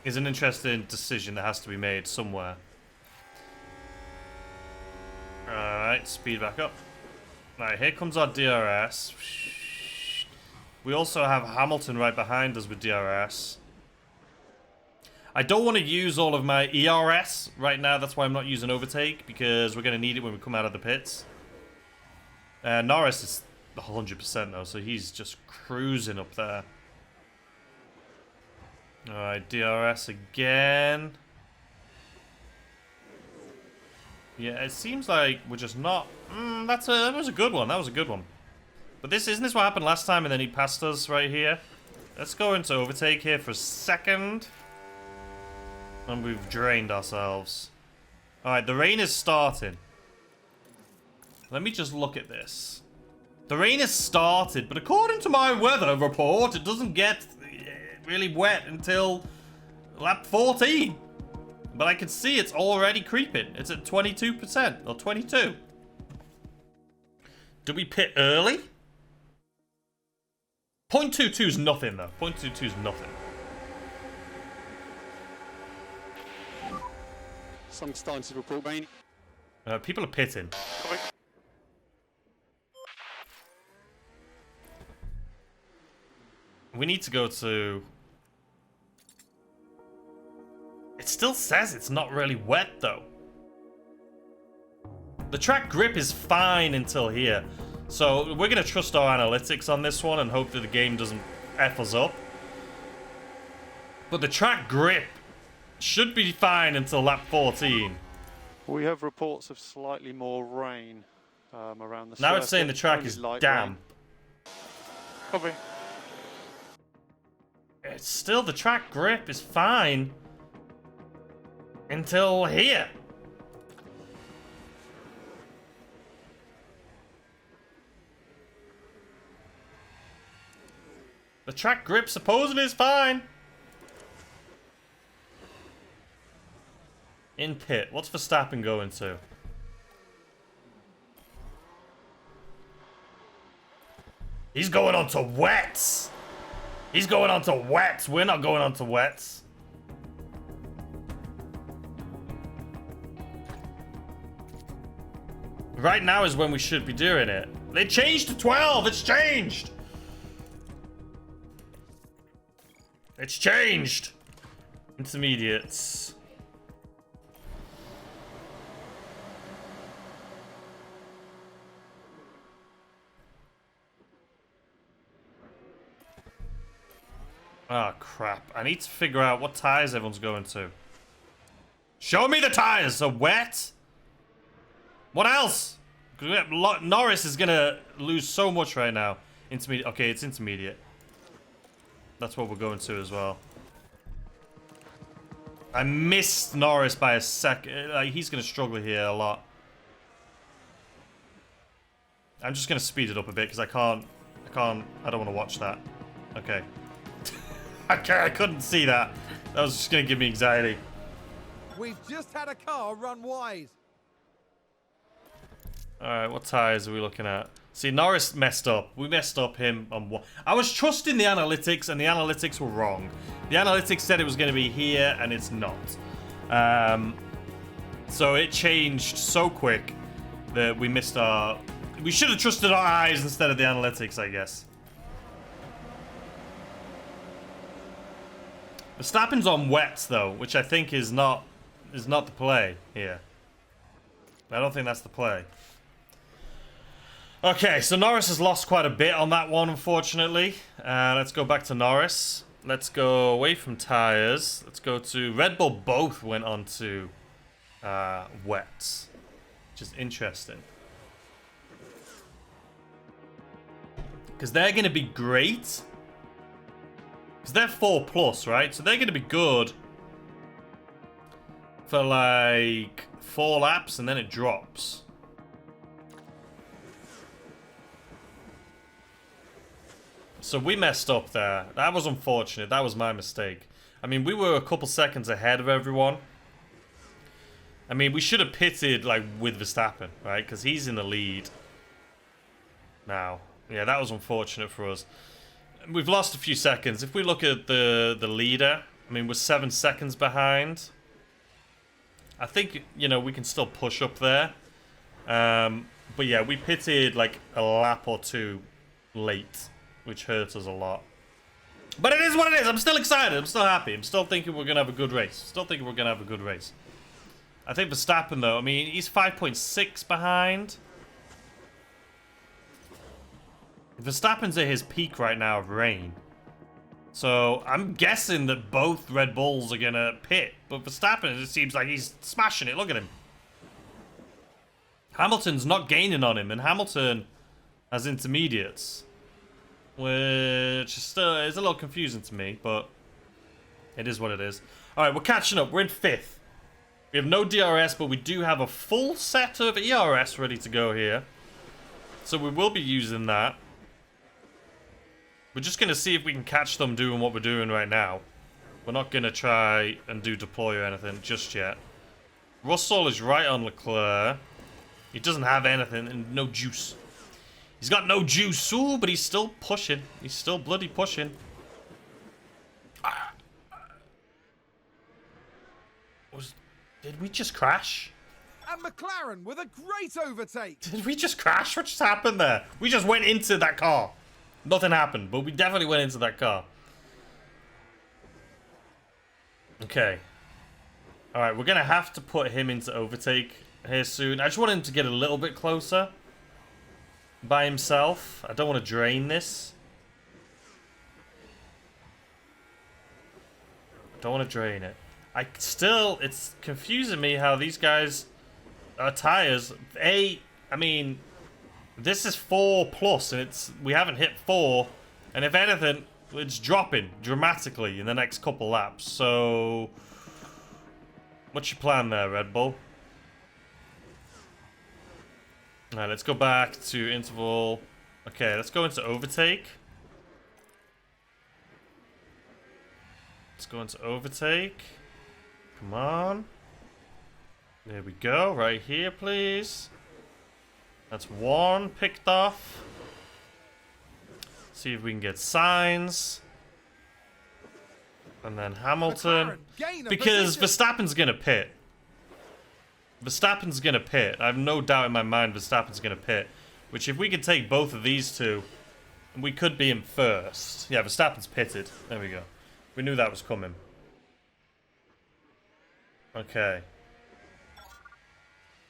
Is an interesting decision that has to be made somewhere. Alright, speed back up. Alright, here comes our DRS. We also have Hamilton right behind us with DRS. I don't want to use all of my ERS right now. That's why I'm not using overtake, because we're going to need it when we come out of the pits. Norris is 100% though, so he's just cruising up there. Alright, DRS again. Yeah, it seems like we're just not... that was a good one. That was a good one. But isn't this what happened last time and then he passed us right here? Let's go into overtake here for a second. And we've drained ourselves. Alright, the rain is starting. Let me just look at this. The rain has started, but according to my weather report, it doesn't get really wet until lap 14. But I can see it's already creeping. It's at 22% or 22. Do we pit early? 0.22 is nothing though. 0.22 is nothing. Some starting to report rain. People are pitting. We need to go to... It still says it's not really wet though. The track grip is fine until here. So we're going to trust our analytics on this one and hope that the game doesn't F us up. But the track grip should be fine until lap 14. We have reports of slightly more rain around the circuit. Now it's saying the track is damp. Copy. It's still, the track grip is fine until here. The track grip supposedly is fine. In pit. What's Verstappen going to? He's going on to wets. He's going on to wets. We're not going on to wets. Right now is when we should be doing it. They changed to 12. It's changed. It's changed. Intermediates. Oh, crap. I need to figure out what tires everyone's going to. Show me the tires. So wet. What else? Norris is going to lose so much right now. Intermediate. Okay, it's intermediate. That's what we're going to as well. I missed Norris by a second. He's going to struggle here a lot. I'm just going to speed it up a bit because I don't want to watch that. Okay. I couldn't see that. That was just going to give me anxiety. We've just had a car run wide. Alright, what tires are we looking at? See, Norris messed up. We messed up him on what? I was trusting the analytics, and the analytics were wrong. The analytics said it was going to be here, and it's not. So it changed so quick that we missed our... We should have trusted our eyes instead of the analytics, I guess. Verstappen's on wets, though, which I think is not the play here. I don't think that's the play. Okay, so Norris has lost quite a bit on that one, unfortunately. Let's go back to Norris. Let's go away from tires. Let's go to... Red Bull both went on to wets, which is interesting. Because they're going to be great Because they're 4+, right? So they're going to be good for like 4 laps and then it drops. So we messed up there. That was unfortunate. That was my mistake. I mean, we were a couple seconds ahead of everyone. I mean, we should have pitted like with Verstappen, right? Because he's in the lead now. Yeah, that was unfortunate for us. We've lost a few seconds. If we look at the leader, I mean, we're 7 seconds behind. I think, you know, we can still push up there. But yeah, we pitted like a lap or 2 late, which hurt us a lot. But it is what it is. I'm still excited. I'm still happy. I'm still thinking we're going to have a good race. Still thinking we're going to have a good race. I think Verstappen, though, I mean, he's 5.6 behind. Verstappen's at his peak right now of rain. So I'm guessing that both Red Bulls are going to pit. But Verstappen, it seems like he's smashing it. Look at him. Hamilton's not gaining on him. And Hamilton has intermediates. Which is still is a little confusing to me. But it is what it is. Alright, we're catching up. We're in 5th. We have no DRS, but we do have a full set of ERS ready to go here. So we will be using that. We're just going to see if we can catch them doing what we're doing right now. We're not going to try and do deploy or anything just yet. Russell is right on Leclerc. He doesn't have anything and no juice. He's got no juice. Ooh, but he's still pushing. He's still bloody pushing. Did we just crash? And McLaren with a great overtake. Did we just crash? What just happened there? We just went into that car. Nothing happened, but we definitely went into that car. Okay. Alright, we're going to have to put him into overtake here soon. I just want him to get a little bit closer by himself. I don't want to drain this. I don't want to drain it. It's confusing me how these guys are tires. I mean, this is 4+, and we haven't hit 4, and if anything, it's dropping dramatically in the next couple laps. So, what's your plan there, Red Bull? Alright, let's go back to interval. Okay, let's go into overtake. Let's go into overtake. Come on. There we go. Right here, please. That's 1 picked off. See if we can get signs. And then Hamilton. Because Verstappen's going to pit. Verstappen's going to pit. I have no doubt in my mind Verstappen's going to pit. Which if we could take both of these two, we could be in first. Yeah, Verstappen's pitted. There we go. We knew that was coming. Okay.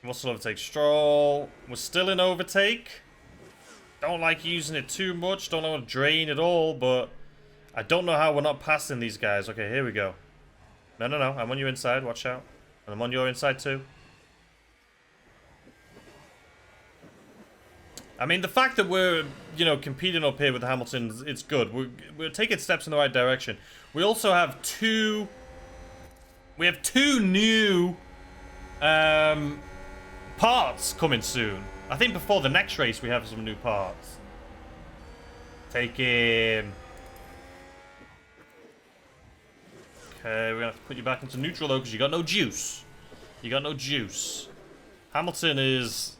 Russell overtake Stroll. We're still in overtake. Don't like using it too much. Don't want to drain at all, but I don't know how we're not passing these guys. Okay, here we go. No. I'm on your inside. Watch out. And I'm on your inside too. I mean, the fact that we're, you know, competing up here with Hamilton, it's good. We're taking steps in the right direction. We also have two new parts coming soon. I think before the next race we have some new parts. Take him. Okay, we're gonna have to put you back into neutral though because you got no juice. You got no juice. Hamilton is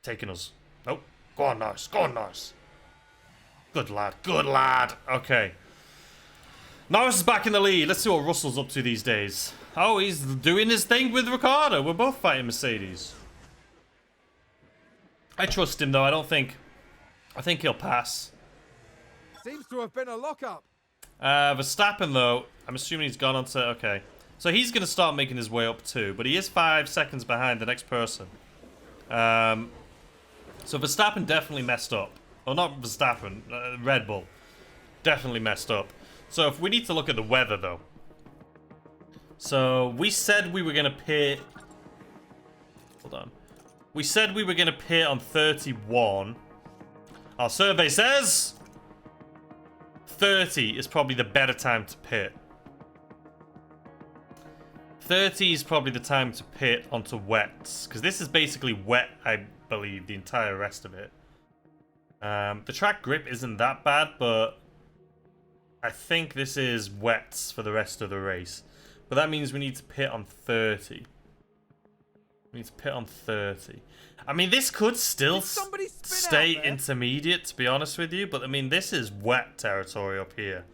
taking us. Nope. Go on, nice. Go on, nice. Good lad. Good lad. Okay. Norris is back in the lead. Let's see what Russell's up to these days. Oh, he's doing his thing with Ricciardo. We're both fighting Mercedes. I trust him, though. I think he'll pass. Seems to have been a lockup. Verstappen, though, I'm assuming he's gone on to... Okay. So he's going to start making his way up, too. But he is 5 seconds behind the next person. So Verstappen definitely messed up. Well, not Verstappen. Red Bull. Definitely messed up. So if we need to look at the weather, though. So we said we were going to pit... Hold on. We said we were going to pit on 31. Our survey says... 30 is probably the better time to pit. 30 is probably the time to pit onto wets, because this is basically wet, I believe, the entire rest of it. The track grip isn't that bad, but I think this is wets for the rest of the race. But that means we need to pit on 30. We need to pit on 30. I mean, this could still stay intermediate, to be honest with you, but I mean, this is wet territory up here.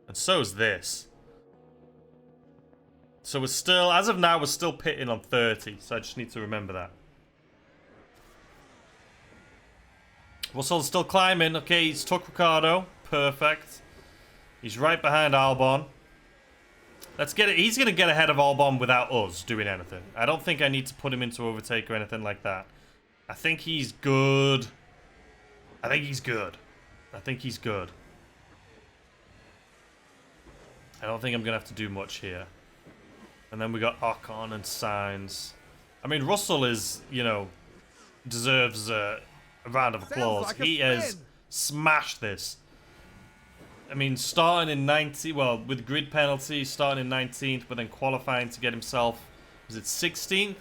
And so is this. So we're still, as of now, we're still pitting on 30. So I just need to remember that. Russell's still climbing. Okay, he's took Ricardo. Perfect. He's right behind Albon. Let's get it. He's going to get ahead of Albon without us doing anything. I don't think I need to put him into overtake or anything like that. I think he's good. I think he's good. I think he's good. I don't think I'm going to have to do much here. And then we got Ocon and Sainz. I mean, Russell is, you know, deserves a round of applause. Like he has smashed this. I mean, starting in 90, well, with grid penalty, starting in 19th, but then qualifying to get himself, was it 16th?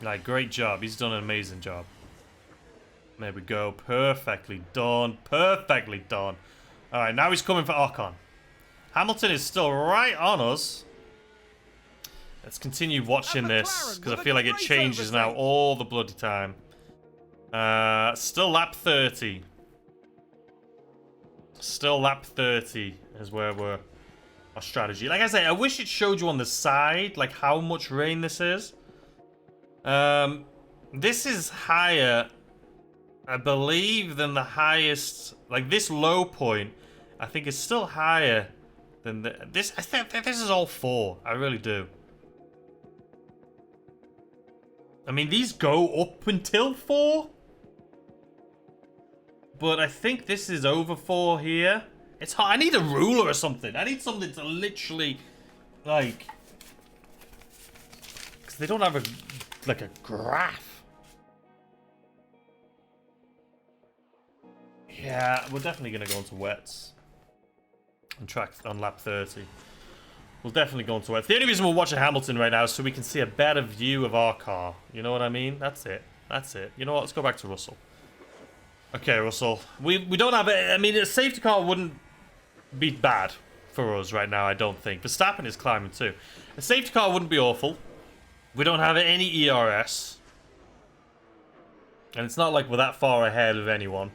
Like, great job. He's done an amazing job. There we go. Perfectly done. Perfectly done. All right, now he's coming for Ocon. Hamilton is still right on us. Let's continue watching this, because I feel like it changes now all the bloody time. Still lap 30. Still lap 30 is where we're our strategy. Like I say, I wish it showed you on the side, like how much rain this is. This is higher, I believe, than the highest. Like this low point, I think is still higher than this. I think this is all 4. I really do. I mean, these go up until 4. But I think this is over 4 here. It's hard. I need a ruler or something. I need something to literally, like, because they don't have a, like, a graph. Yeah, we're definitely going to go into wets. On lap 30. We'll definitely go into wets. The only reason we're watching Hamilton right now is so we can see a better view of our car. You know what I mean? That's it. That's it. You know what? Let's go back to Russell. Okay, Russell. We don't have it. I mean, a safety car wouldn't be bad for us right now, I don't think. Verstappen is climbing too. A safety car wouldn't be awful. We don't have any ERS. And it's not like we're that far ahead of anyone.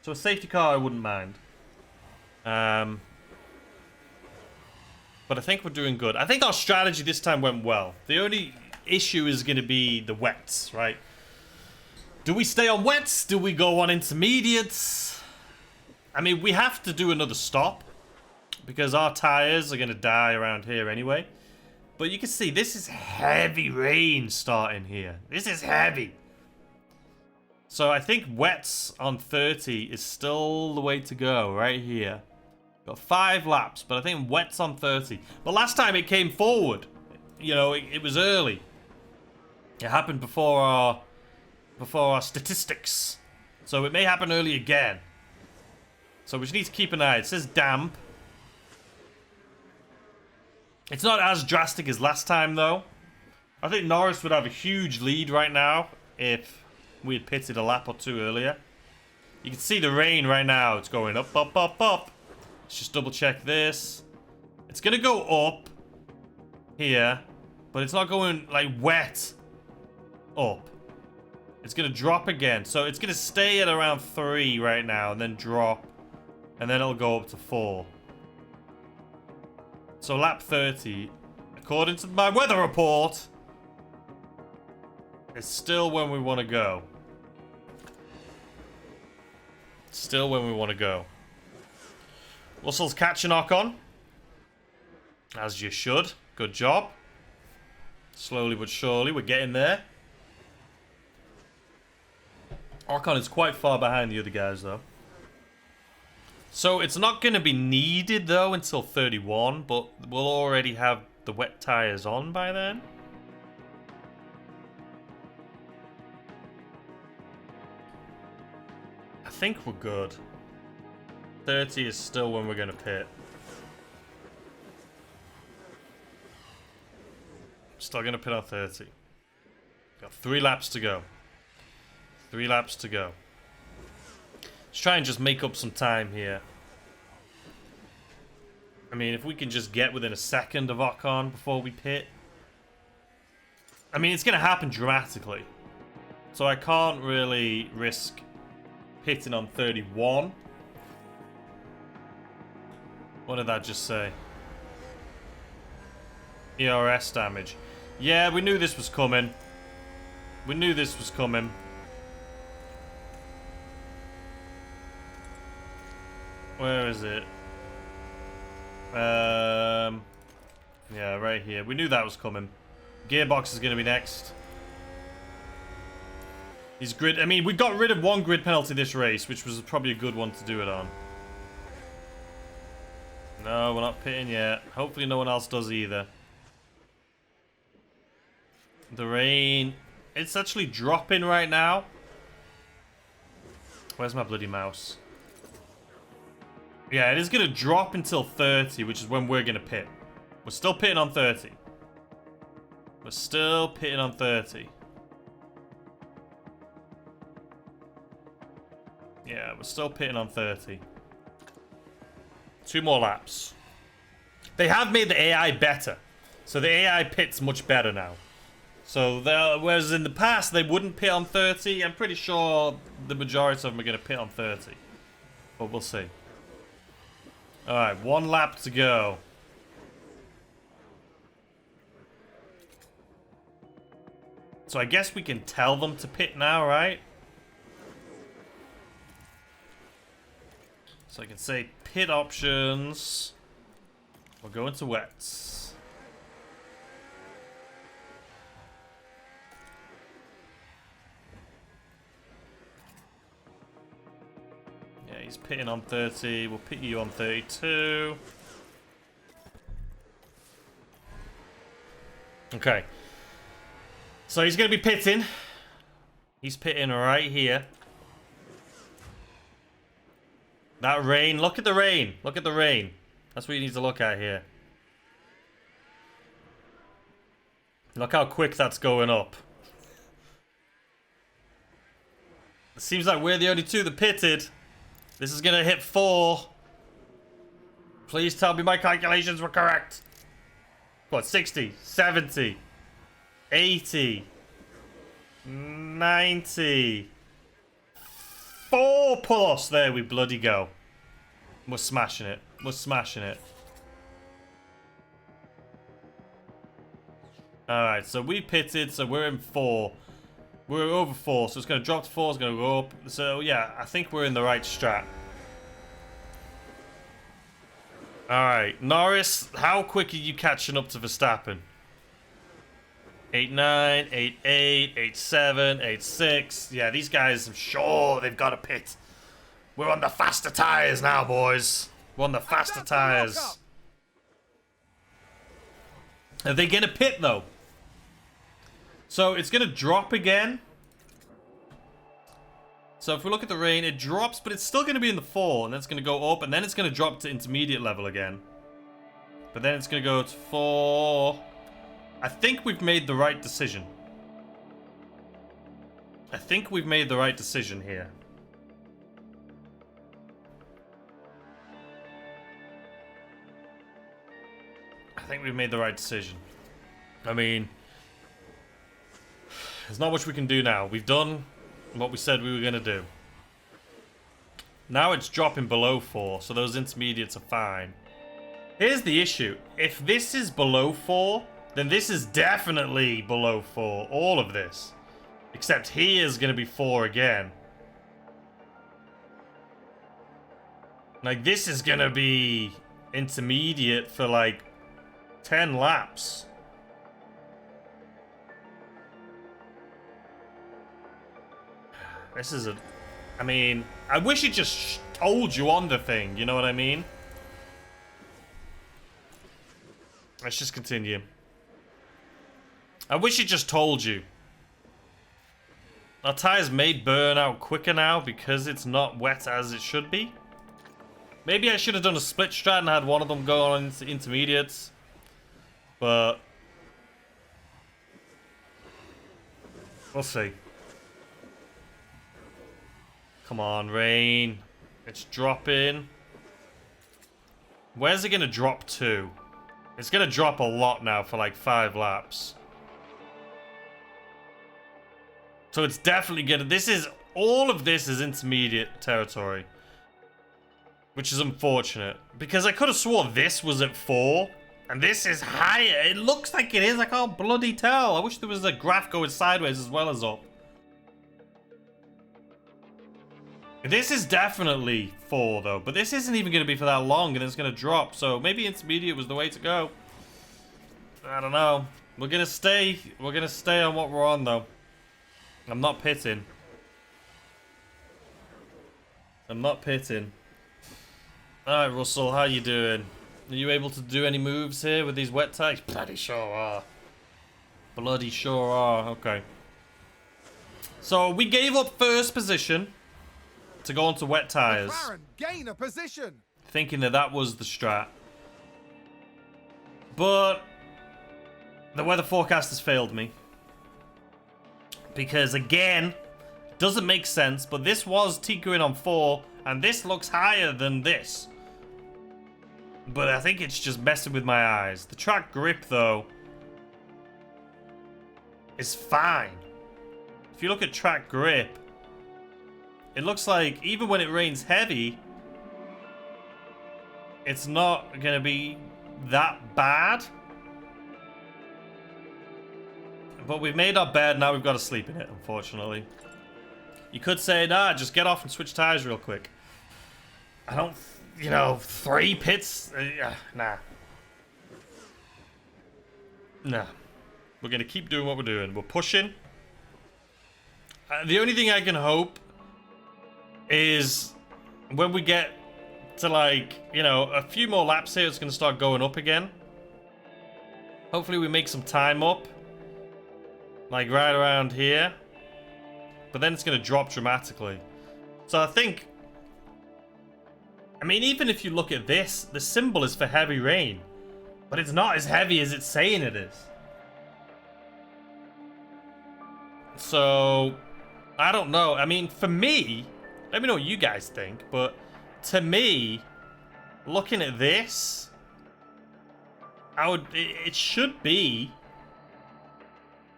So a safety car I wouldn't mind. But I think we're doing good. I think our strategy this time went well. The only issue is going to be the wets, right? Do we stay on wets? Do we go on intermediates? I mean, we have to do another stop because our tires are going to die around here anyway. But you can see this is heavy rain starting here. This is heavy. So I think wets on 30 is still the way to go right here. Got 5 laps, but I think wets on 30. But last time it came forward. You know, it was early. It happened before our statistics. So it may happen early again. So we just need to keep an eye. It says damp. It's not as drastic as last time, though. I think Norris would have a huge lead right now if we had pitted a lap or 2 earlier. You can see the rain right now. It's going up, up, up, up. Let's just double check this. It's going to go up here, but it's not going, like, wet up. It's going to drop again. So it's going to stay at around 3 right now and then drop. And then it'll go up to 4. So lap 30, according to my weather report, is still when we want to go. Still when we want to go. Russell's catching Ocon. As you should. Good job. Slowly but surely, we're getting there. Ocon is quite far behind the other guys, though. So it's not going to be needed, though, until 31, but we'll already have the wet tyres on by then. I think we're good. 30 is still when we're going to pit. Still going to pit on 30. Got 3 laps to go. 3 laps to go. Let's try and just make up some time here. I mean, if we can just get within a second of Ocon before we pit. I mean, it's going to happen dramatically. So I can't really risk pitting on 31. What did that just say? ERS damage. Yeah, we knew this was coming. We knew this was coming. Where is it? Yeah, right here. We knew that was coming. Gearbox is going to be next. These grid... I mean, we got rid of 1 grid penalty this race, which was probably a good one to do it on. No, we're not pitting yet. Hopefully no one else does either. The rain... It's actually dropping right now. Where's my bloody mouse? Yeah, it is going to drop until 30, which is when we're going to pit. We're still pitting on 30. We're still pitting on 30. Yeah, we're still pitting on 30. 2 more laps. They have made the AI better. So the AI pit's much better now. So, whereas in the past they wouldn't pit on 30, I'm pretty sure the majority of them are going to pit on 30. But we'll see. Alright, 1 lap to go. So I guess we can tell them to pit now, right? So I can say pit options. We'll go into wets. Yeah, he's pitting on 30. We'll pit you on 32. Okay. So he's going to be pitting. He's pitting right here. That rain. Look at the rain. Look at the rain. That's what you need to look at here. Look how quick that's going up. It seems like we're the only 2 that pitted. This is going to hit 4. Please tell me my calculations were correct. What, 60, 70, 80, 90. 4 plus. There we bloody go. We're smashing it. We're smashing it. Alright, so we pitted, so we're in 4. We're over 4, so it's going to drop to 4, it's going to go up. So, yeah, I think we're in the right strat. Alright, Norris, how quick are you catching up to Verstappen? 8.9, 8.8, 8.7, 8.6. Yeah, these guys, I'm sure they've got a pit. We're on the faster tires now, boys. We're on the faster tires. Are they going to pit, though? So, it's going to drop again. So, if we look at the rain, it drops, but it's still going to be in the 4. And then it's going to go up, and then it's going to drop to intermediate level again. But then it's going to go to 4. I think we've made the right decision. I think we've made the right decision here. I think we've made the right decision. I mean, there's not much we can do now. We've done what we said we were going to do. Now it's dropping below 4, so those intermediates are fine. Here's the issue. If this is below 4, then this is definitely below 4. All of this. Except he is going to be 4 again. Like, this is going to be intermediate for, like, 10 laps. This is a... I mean, I wish it just told you on the thing, you know what I mean? Let's just continue. I wish it just told you. Our tires may burn out quicker now because it's not wet as it should be. Maybe I should have done a split strat and had one of them go on into intermediates. But we'll see. Come on, rain. It's dropping. Where's it going to drop to? It's going to drop a lot now for like 5 laps. So it's definitely going to... all of this is intermediate territory. Which is unfortunate. Because I could have swore this was at 4. And this is higher. It looks like it is. I can't bloody tell. I wish there was a graph going sideways as well as up. This is definitely 4 though, but this isn't even going to be for that long and it's going to drop, so maybe intermediate was the way to go. I don't know. We're going to stay on what we're on though. I'm not pitting. Alright Russell, how you doing? Are you able to do any moves here with these wet tires? Bloody sure are. Okay. So we gave up first position to go onto wet tires, McLaren gain a position, thinking that was the strat. But the weather forecast has failed me. Because again, doesn't make sense, but this was tinkering on 4, and this looks higher than this. But I think it's just messing with my eyes. The track grip, though, is fine. If you look at track grip, it looks like even when it rains heavy, it's not going to be that bad. But we've made our bed, now we've got to sleep in it, unfortunately. You could say, nah, just get off and switch tires real quick. I don't, 3 pits? Nah. Nah. We're going to keep doing what we're doing. We're pushing. The only thing I can hope is when we get to a few more laps here, it's going to start going up again. Hopefully we make some time up. Like right around here. But then it's going to drop dramatically. So I think... even if you look at this, the symbol is for heavy rain. But it's not as heavy as it's saying it is. So... I don't know. For me... Let me know what you guys think. But to me... Looking at this... It should be...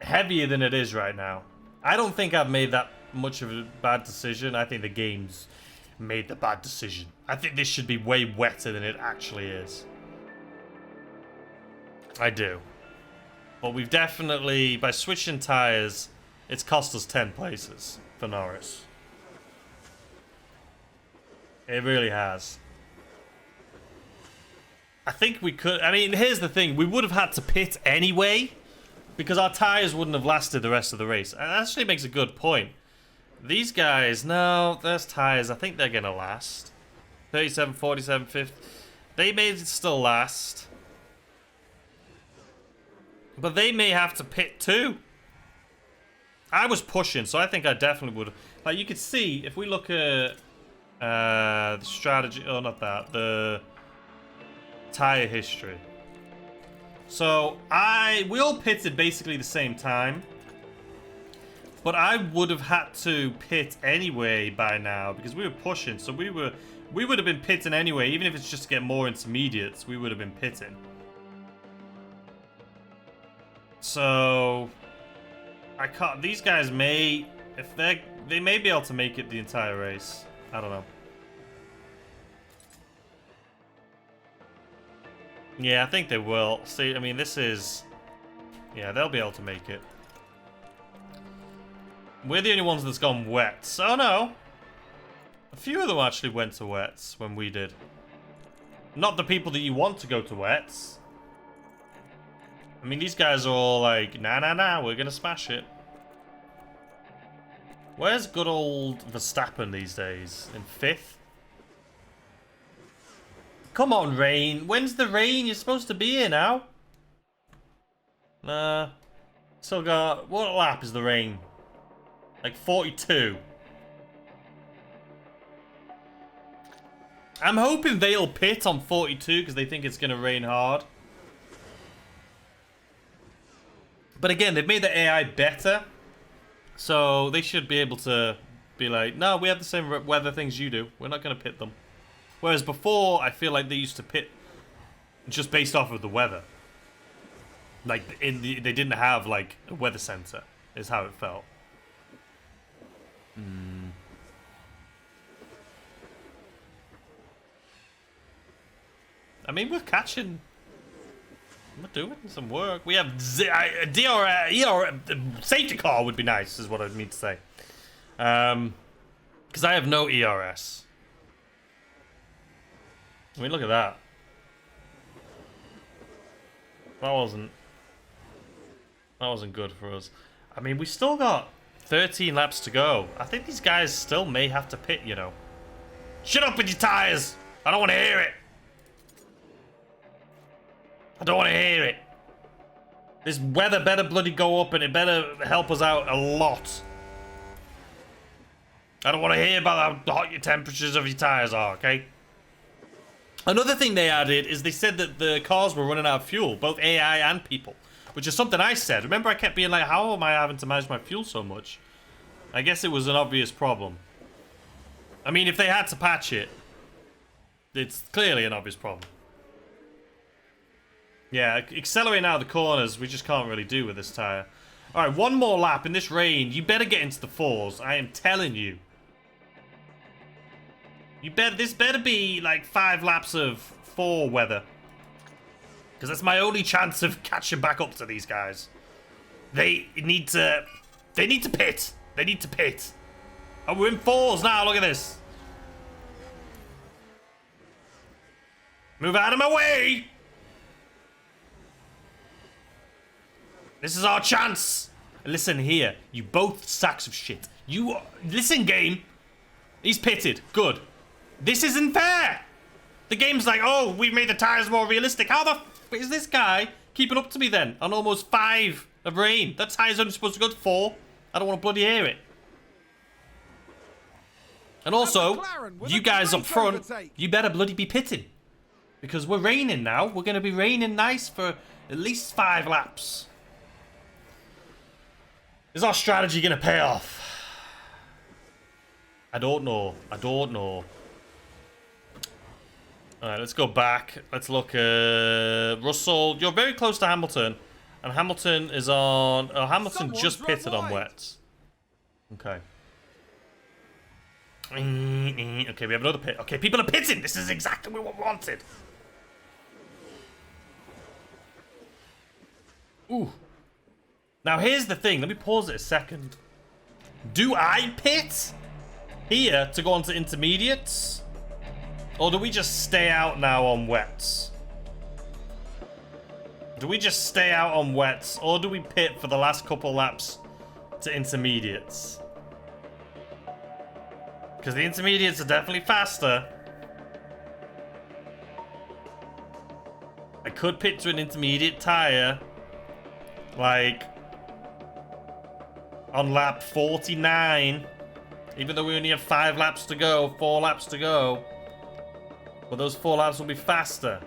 heavier than it is right now. I don't think I've made that much of a bad decision. I think the game's made the bad decision. I think this should be way wetter than it actually is. I do. But we've definitely, by switching tires, it's cost us 10 places for Norris. It really has. I think we could... here's the thing. We would have had to pit anyway, because our tires wouldn't have lasted the rest of the race. And that actually makes a good point. These guys, no, there's tires. I think they're going to last. 37, 47, 50. They may still last. But they may have to pit too. I was pushing, so I think I definitely would. Like, you could see, if we look at the strategy... Oh, not that. The tire history. So, we all pitted basically the same time. But I would have had to pit anyway by now, because we were pushing. So we would have been pitting anyway, even if it's just to get more intermediates, we would have been pitting. So, I can't... These guys may... They may be able to make it the entire race. I don't know. Yeah, I think they will. See, this is... Yeah, they'll be able to make it. We're the only ones that's gone wets. Oh, no. A few of them actually went to wets when we did. Not the people that you want to go to wets. These guys are all like, nah, we're going to smash it. Where's good old Verstappen these days? In 5th? Come on, rain. When's the rain? You're supposed to be here now. Nah. Still got... What lap is the rain? Like 42. I'm hoping they'll pit on 42 because they think it's going to rain hard. But again, they've made the AI better. So they should be able to be like, no, we have the same weather things you do. We're not going to pit them. Whereas before, I feel like they used to pit just based off of the weather. Like, they didn't have, like, a weather center, is how it felt. I mean, we're catching... We're doing some work. We have safety car would be nice, is what I mean to say. Because I have no ERS. I mean, look at that. That wasn't good for us. I mean, we still got 13 laps to go. I think these guys still may have to pit, you know. Shut up with your tires! I don't want to hear it! I don't want to hear it. This weather better bloody go up and it better help us out a lot. I don't want to hear about how hot your temperatures of your tires are, okay? Another thing they added is they said that the cars were running out of fuel, both AI and people, which is something I said. Remember, I kept being like, how am I having to manage my fuel so much? I guess it was an obvious problem. I mean, if they had to patch it, it's clearly an obvious problem. Yeah, accelerating out of the corners, we just can't really do with this tyre. Alright, one more lap in this rain. You better get into the fours. I am telling you. This better be like 5 laps of 4 weather. Because that's my only chance of catching back up to these guys. They need to pit. They need to pit. Oh, we're in 4s now, look at this. Move out of my way! This is our chance. Listen here, you both sacks of shit. Listen, game. He's pitted. Good. This isn't fair. The game's like, oh, we've made the tires more realistic. How the f is this guy keeping up to me then on almost 5 of rain? That tire's only supposed to go to 4. I don't want to bloody hear it. And also, you guys up front, you better bloody be pitting. Because we're raining now. We're going to be raining nice for at least 5 laps. Is our strategy going to pay off? I don't know. I don't know. Alright, let's go back. Let's look at Russell. You're very close to Hamilton. And Hamilton is on... Oh, Hamilton just pitted on wets. Okay. Okay, we have another pit. Okay, people are pitting. This is exactly what we wanted. Ooh. Now, here's the thing. Let me pause it a second. Do I pit here to go on to intermediates? Or do we just stay out now on wets? Do we just stay out on wets? Or do we pit for the last couple laps to intermediates? Because the intermediates are definitely faster. I could pit to an intermediate tire. Like... on lap 49, even though we only have 5 laps to go, 4 laps to go. But those 4 laps will be faster.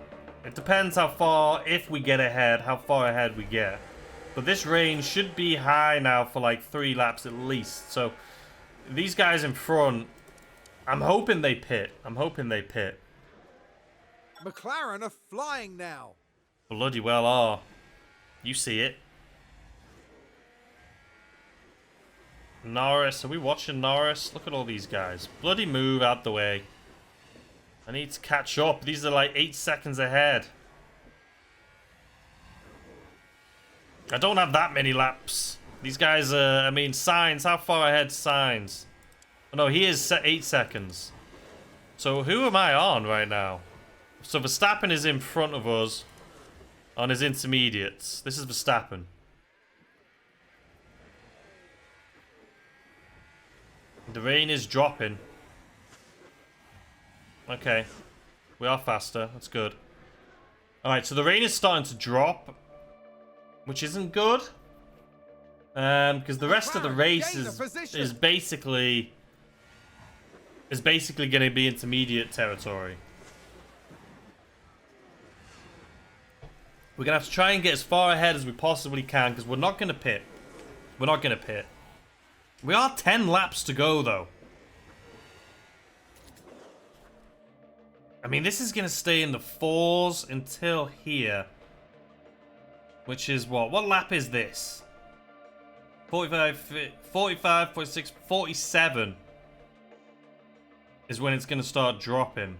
It depends how far, if we get ahead, how far ahead we get. But this range should be high now for like 3 laps at least. So these guys in front, I'm hoping they pit. I'm hoping they pit. McLaren are flying now. Bloody well are. You see it. Norris, are we watching Norris? Look at all these guys. Bloody move out the way. I need to catch up. These are like 8 seconds ahead. I don't have that many laps. These guys are, I mean, Sainz, how far ahead Sainz? Oh, no, he is 8 seconds. So who am I on right now? So Verstappen is in front of us on his intermediates. This is Verstappen. The rain is dropping. Okay. We are faster. That's good. Alright, so the rain is starting to drop. Which isn't good. Because the rest of the race is basically going to be intermediate territory. We're going to have to try and get as far ahead as we possibly can because we're not going to pit. We're not going to pit. We are 10 laps to go, though. I mean, this is going to stay in the 4s until here. Which is what? What lap is this? 45, 46, 47 is when it's going to start dropping.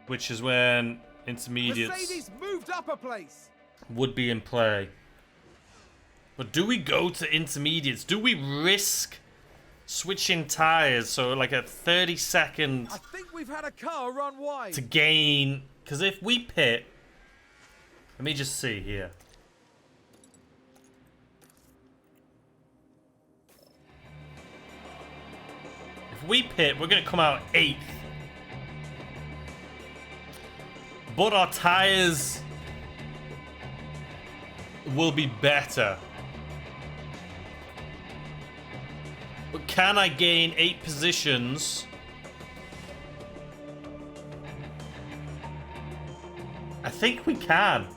Which is when intermediates Mercedes moved up a place. would be in play. But do we go to intermediates? Do we risk switching tires so like a 30-second I think we've had a car run wide. to gain? Because if we pit, let me just see here. If we pit, we're going to come out 8th. But our tires will be better. But can I gain 8 positions? I think we can.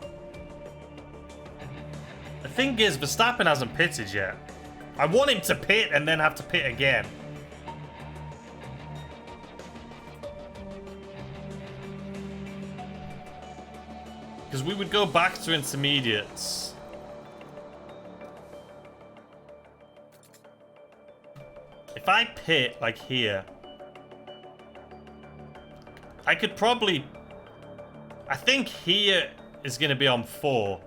The thing is, Verstappen hasn't pitted yet. I want him to pit and then have to pit again. Because we would go back to intermediates. If I pit, like here, I could probably... I think here is going to be on 4.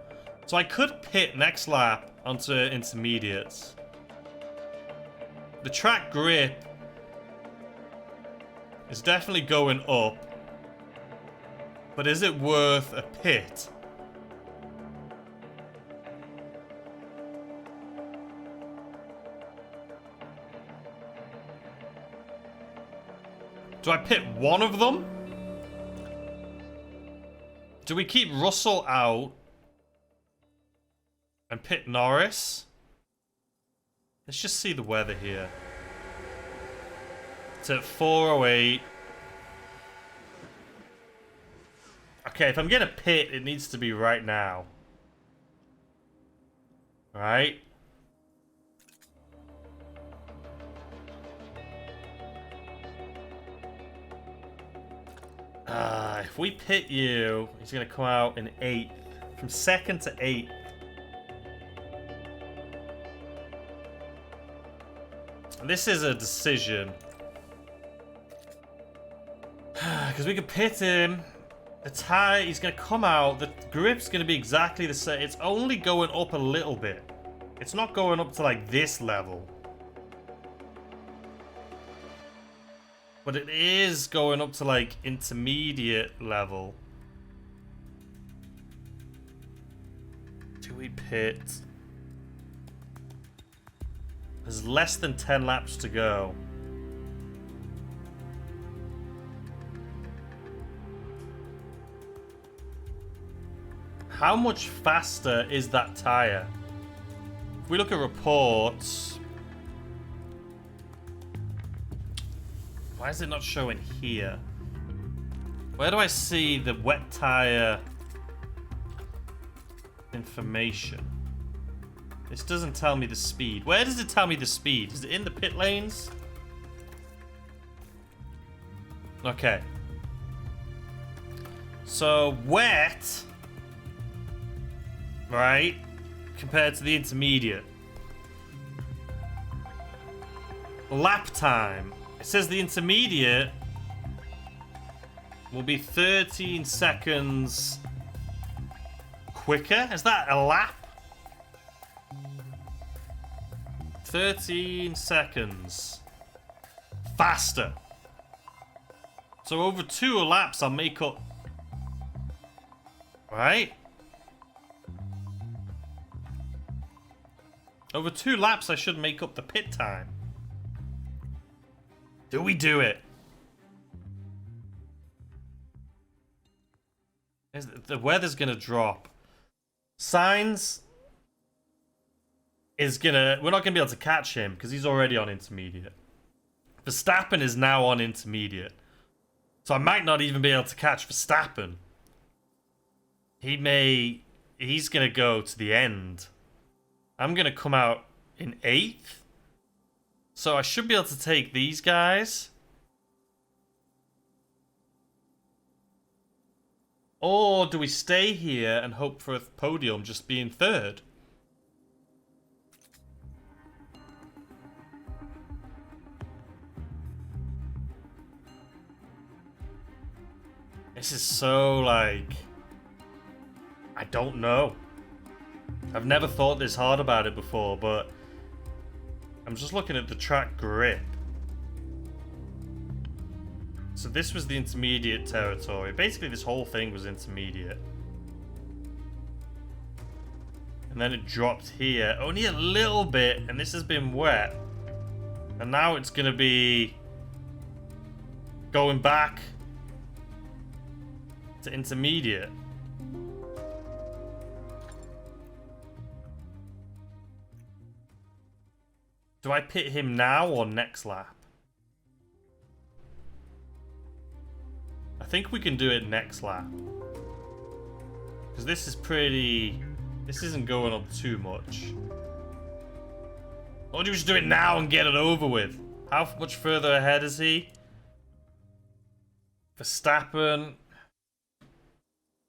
So I could pit next lap onto intermediates. The track grip is definitely going up. But is it worth a pit? Do I pit one of them? Do we keep Russell out and pit Norris? Let's just see the weather here. It's at 4:08. Okay, if I'm gonna pit, it needs to be right now. Right? If we pit you, he's gonna come out in 8th. From 2nd to 8th. And this is a decision. Because we could pit him. The tire, he's going to come out. The grip's going to be exactly the same. It's only going up a little bit. It's not going up to like this level. But it is going up to like intermediate level. Do we pit? There's less than 10 laps to go. How much faster is that tire? If we look at reports... Why is it not showing here? Where do I see the wet tire information? This doesn't tell me the speed. Where does it tell me the speed? Is it in the pit lanes? Okay. So, wet... Right? Compared to the intermediate. Lap time. It says the intermediate will be 13 seconds quicker. Is that a lap? 13 seconds faster. So over 2 laps I'll make up. Right? Over 2 laps, I should make up the pit time. Do we do it? The weather's gonna drop. Sainz is gonna... We're not gonna be able to catch him because he's already on intermediate. Verstappen is now on intermediate. So I might not even be able to catch Verstappen. He may he's going to go to the end. I'm going to come out in 8th. So I should be able to take these guys. Or do we stay here and hope for a podium just being 3rd? This is so, like... I don't know. I've never thought this hard about it before, but... I'm just looking at the track grip. So this was the intermediate territory. Basically, this whole thing was intermediate. And then it dropped here. Only a little bit, and this has been wet. And now it's going to be... going back... to intermediate. Do I pit him now or next lap? I think we can do it next lap. Because this is pretty... This isn't going up too much. Or do we just do it now and get it over with? How much further ahead is he? Verstappen...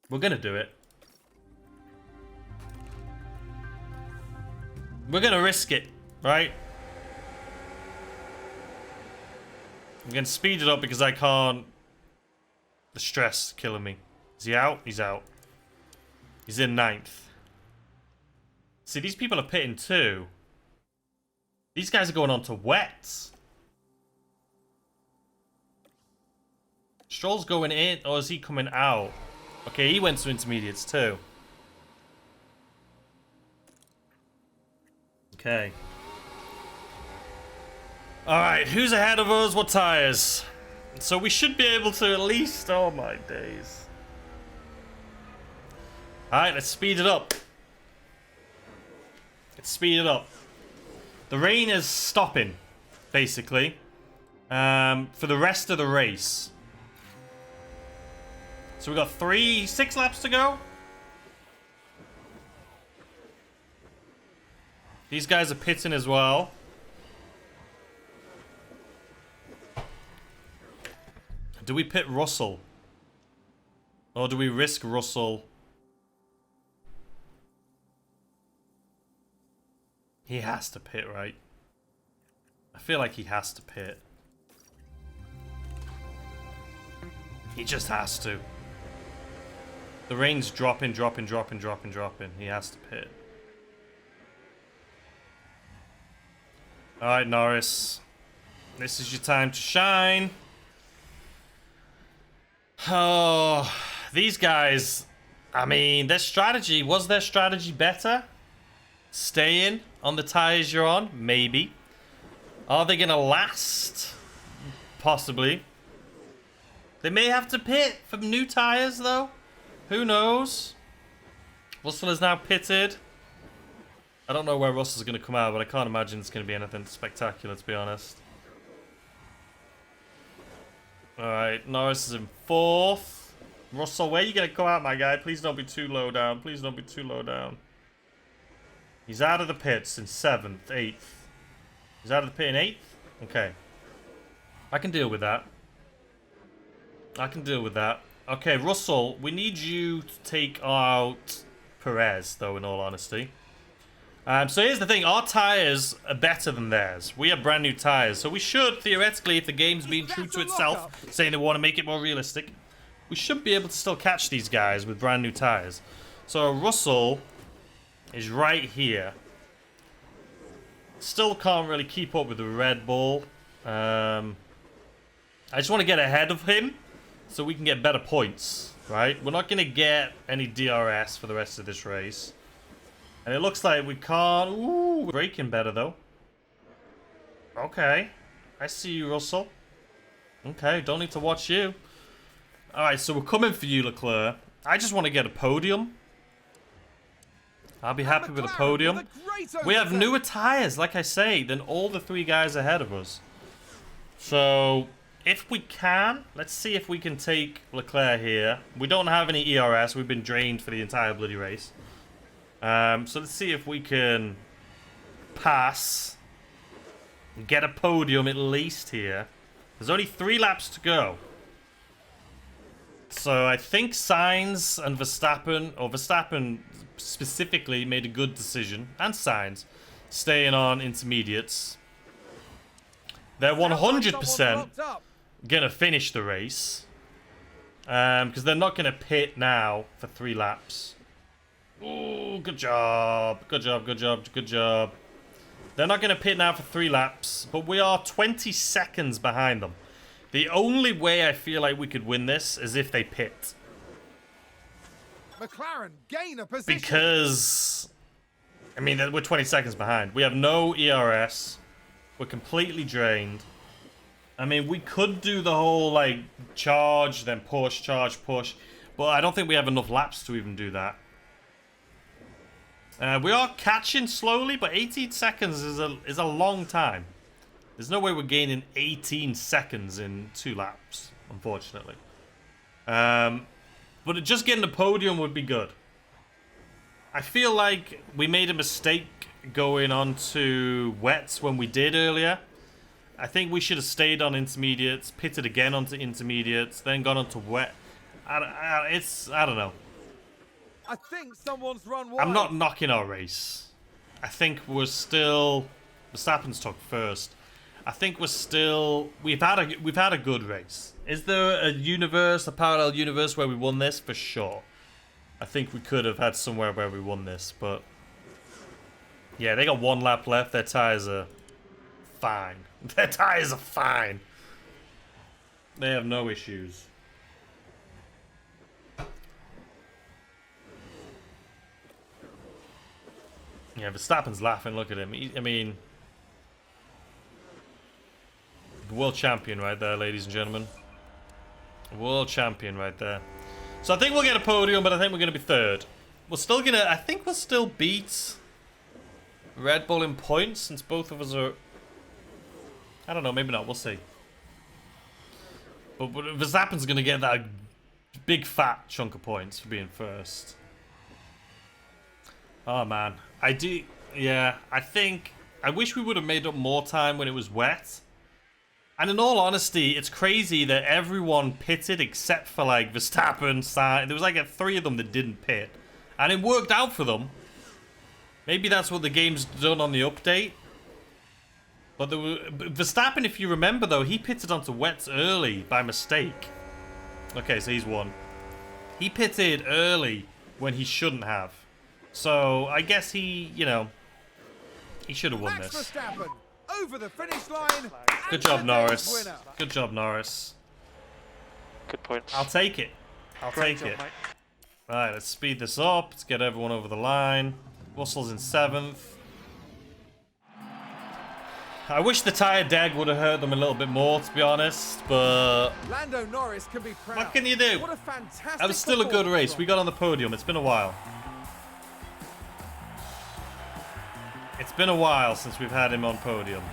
We're gonna do it. We're gonna risk it, right? I'm gonna speed it up because I can't... The stress killing me. Is he out? He's out. He's in 9th. See, these people are pitting too. These guys are going on to wets. Stroll's going in, or is he coming out? Okay, he went to intermediates too. Okay. Alright, who's ahead of us? What tires? So we should be able to at least... Oh my days. Alright, let's speed it up. Let's speed it up. The rain is stopping, basically. For the rest of the race. So we got 6 laps to go. These guys are pitting as well. Do we pit Russell? Or do we risk Russell? He has to pit, right? I feel like he has to pit. He just has to. The rain's dropping. He has to pit. Alright, Norris. This is your time to shine. Oh, these guys, I mean, was their strategy better? Staying on the tires you're on? Maybe. Are they going to last? Possibly. They may have to pit for new tires, though. Who knows? Russell is now pitted. I don't know where Russell's going to come out, but I can't imagine it's going to be anything spectacular, to be honest. Alright, Norris is in 4th. Russell, where are you going to come out, my guy? Please don't be too low down. Please don't be too low down. He's out of the pits in 7th, 8th. He's out of the pit in 8th? Okay. I can deal with that. Okay, Russell, we need you to take out Perez, though, in all honesty. So here's the thing. Our tyres are better than theirs. We have brand new tyres. So we should, theoretically, if the game's being true to itself, saying they want to make it more realistic, we should be able to still catch these guys with brand new tyres. So Russell is right here. Still can't really keep up with the Red Bull. I just want to get ahead of him so we can get better points, right? We're not going to get any DRS for the rest of this race. And it looks like we can't... Ooh, we're braking better, though. Okay. I see you, Russell. Okay, don't need to watch you. Alright, so we're coming for you, Leclerc. I just want to get a podium. I'll be happy with a podium. We have newer tyres, like I say, than all the 3 guys ahead of us. So, if we can, let's see if we can take Leclerc here. We don't have any ERS. We've been drained for the entire bloody race. So let's see if we can pass and get a podium at least here. There's only 3 laps to go. So I think Sainz and Verstappen, or Verstappen specifically, made a good decision, and Sainz, staying on intermediates. They're 100% gonna finish the race, because they're not gonna pit now for 3 laps. Oh, good job, good job, good job, good job. They're not gonna pit now for 3 laps, but we are 20 seconds behind them. The only way I feel like we could win this is if they pit. McLaren gain a position. Because, I mean, we're 20 seconds behind. We have no ERS. We're completely drained. I mean, we could do the whole, like, charge, then push, charge, push. But I don't think we have enough laps to even do that. We are catching slowly, but 18 seconds is a long time. There's no way we're gaining 18 seconds in 2 laps, unfortunately. But just getting the podium would be good. I feel like we made a mistake going on to wets when we did earlier. I think we should have stayed on intermediates, pitted again onto intermediates, then gone onto wet. I don't know. I think someone's run wide. I'm not knocking our race. I think we're still... Verstappen's took first. I think we're still... We've had a good race. Is there a parallel universe where we won this? For sure. I think we could have had somewhere where we won this, but... Yeah, they got 1 lap left. Their tyres are fine. Their tyres are fine. They have no issues. Yeah, Verstappen's laughing. Look at him. I mean... World champion right there, ladies and gentlemen. World champion right there. So I think we'll get a podium, but I think we're going to be 3rd. We're still going to... I think we'll still beat Red Bull in points, since both of us are... I don't know, maybe not. We'll see. But Verstappen's going to get that big fat chunk of points for being 1st. Oh, man. I do... Yeah, I think... I wish we would have made up more time when it was wet. And in all honesty, it's crazy that everyone pitted except for, like, Verstappen, Sainz. There was, like, 3 of them that didn't pit. And it worked out for them. Maybe that's what the game's done on the update. But Verstappen, if you remember, though, he pitted onto wets early by mistake. Okay, so he's won. He pitted early when he shouldn't have. So, I guess he, you know, he should have won Max this. Verstappen over the finish line. Good job, Norris. Good job, Norris. Good point. I'll take it. I'll take it. Right, let's speed this up. Let's get everyone over the line. Russell's in 7th. I wish the tyre deg would have hurt them a little bit more, to be honest, but... Lando Norris can be proud. What can you do? What a fantastic That was still a good race. We got on the podium. It's been a while. It's been a while since we've had him on podium.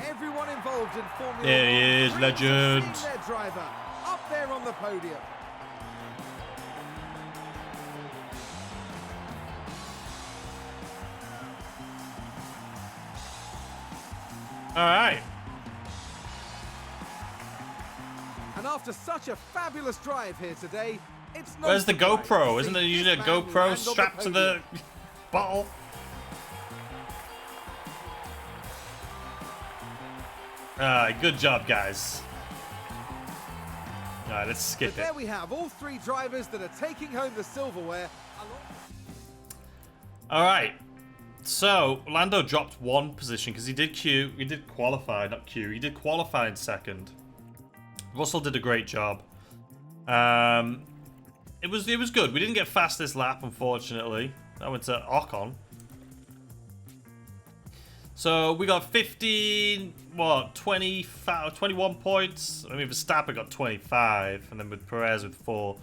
Everyone involved in Formula There he is, 1 legend. dreams of seeing their driver up there on the podium. All right. And after such a fabulous drive here today, it's no Where's the surprise GoPro? to Isn't see there usually a this man GoPro land on strapped to the podium. bottle? Alright, good job, guys. Alright, let's skip But it. there we have all 3 drivers that are taking home the silverware. Alright. So, Lando dropped 1 position because he did qualify, not Q. He did qualify in 2nd. Russell did a great job. It was good. We didn't get fastest lap, unfortunately. I went to Ocon. So we got 15, 21 points. I mean, Verstappen got 25, and then with Perez with 4.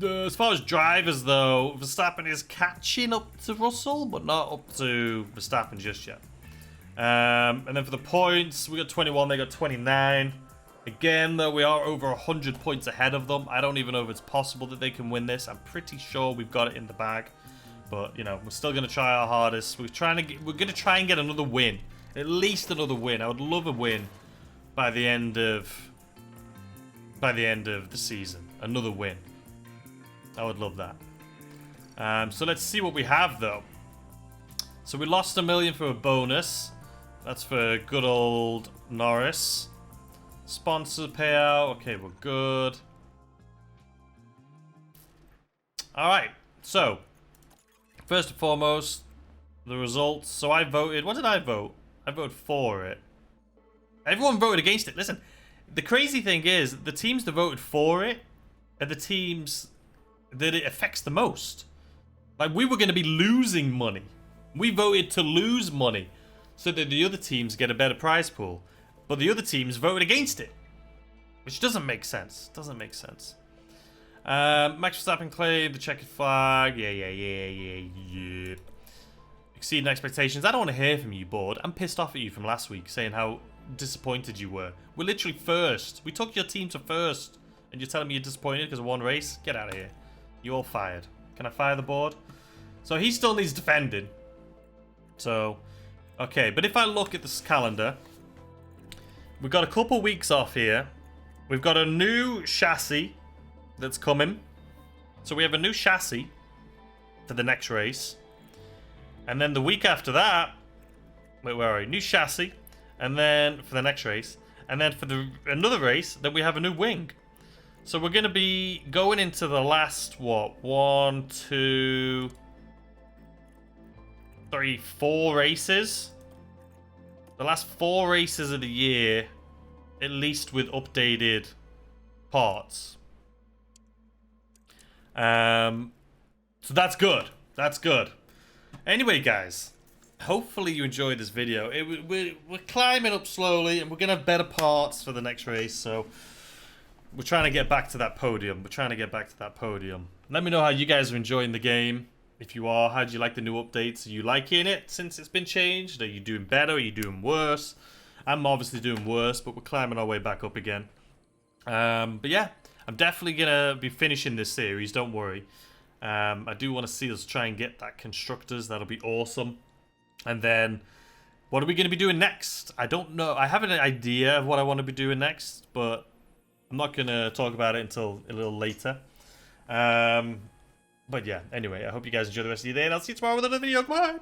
As far as drivers, though, Verstappen is catching up to Russell, but not up to Verstappen just yet. And then for the points, we got 21, they got 29. Again, though, we are over 100 points ahead of them. I don't even know if it's possible that they can win this. I'm pretty sure we've got it in the bag. But, you know, we're still going to try our hardest. We're going to try and get another win. At least another win. I would love a win by the end of the season. Another win. I would love that. So let's see what we have, though. So we lost $1 million for a bonus. That's for good old Norris. Sponsor payout. Okay, we're good. Alright, so first and foremost, the results. So I voted. What did I vote? I voted for it. Everyone voted against it. Listen, the crazy thing is, the teams that voted for it are the teams that it affects the most. Like, we were going to be losing money. We voted to lose money so that the other teams get a better prize pool. But the other teams voted against it. Which doesn't make sense. Doesn't make sense. Max Verstappen claimed the checkered flag. Yeah. Exceeding expectations. I don't want to hear from you, board. I'm pissed off at you from last week saying how disappointed you were. We're literally first. We took your team to first. And you're telling me you're disappointed because of one race? Get out of here. You're all fired. Can I fire the board? So he still needs defending. So, okay. But if I look at this calendar, we've got a couple weeks off here. We've got a new chassis that's coming. So we have a new chassis for the next race. And then the week after that, wait, where are we? New chassis. And then for the next race. And then for another race, then we have a new wing. So we're going to be going into the last, what? 1, 2, 3, 4 races. The last 4 races of the year, at least with updated parts. So that's good. That's good. Anyway, guys, hopefully you enjoyed this video. We're climbing up slowly, and we're going to have better parts for the next race, so we're trying to get back to that podium. Let me know how you guys are enjoying the game. If you are, how do you like the new updates? Are you liking it since it's been changed? Are you doing better? Are you doing worse? I'm obviously doing worse, but we're climbing our way back up again. But yeah, I'm definitely going to be finishing this series, don't worry. I do want to see us try and get that Constructors. That'll be awesome. And then, what are we going to be doing next? I don't know. I have an idea of what I want to be doing next, but I'm not going to talk about it until a little later. But yeah, anyway, I hope you guys enjoy the rest of your day, and I'll see you tomorrow with another video. Goodbye!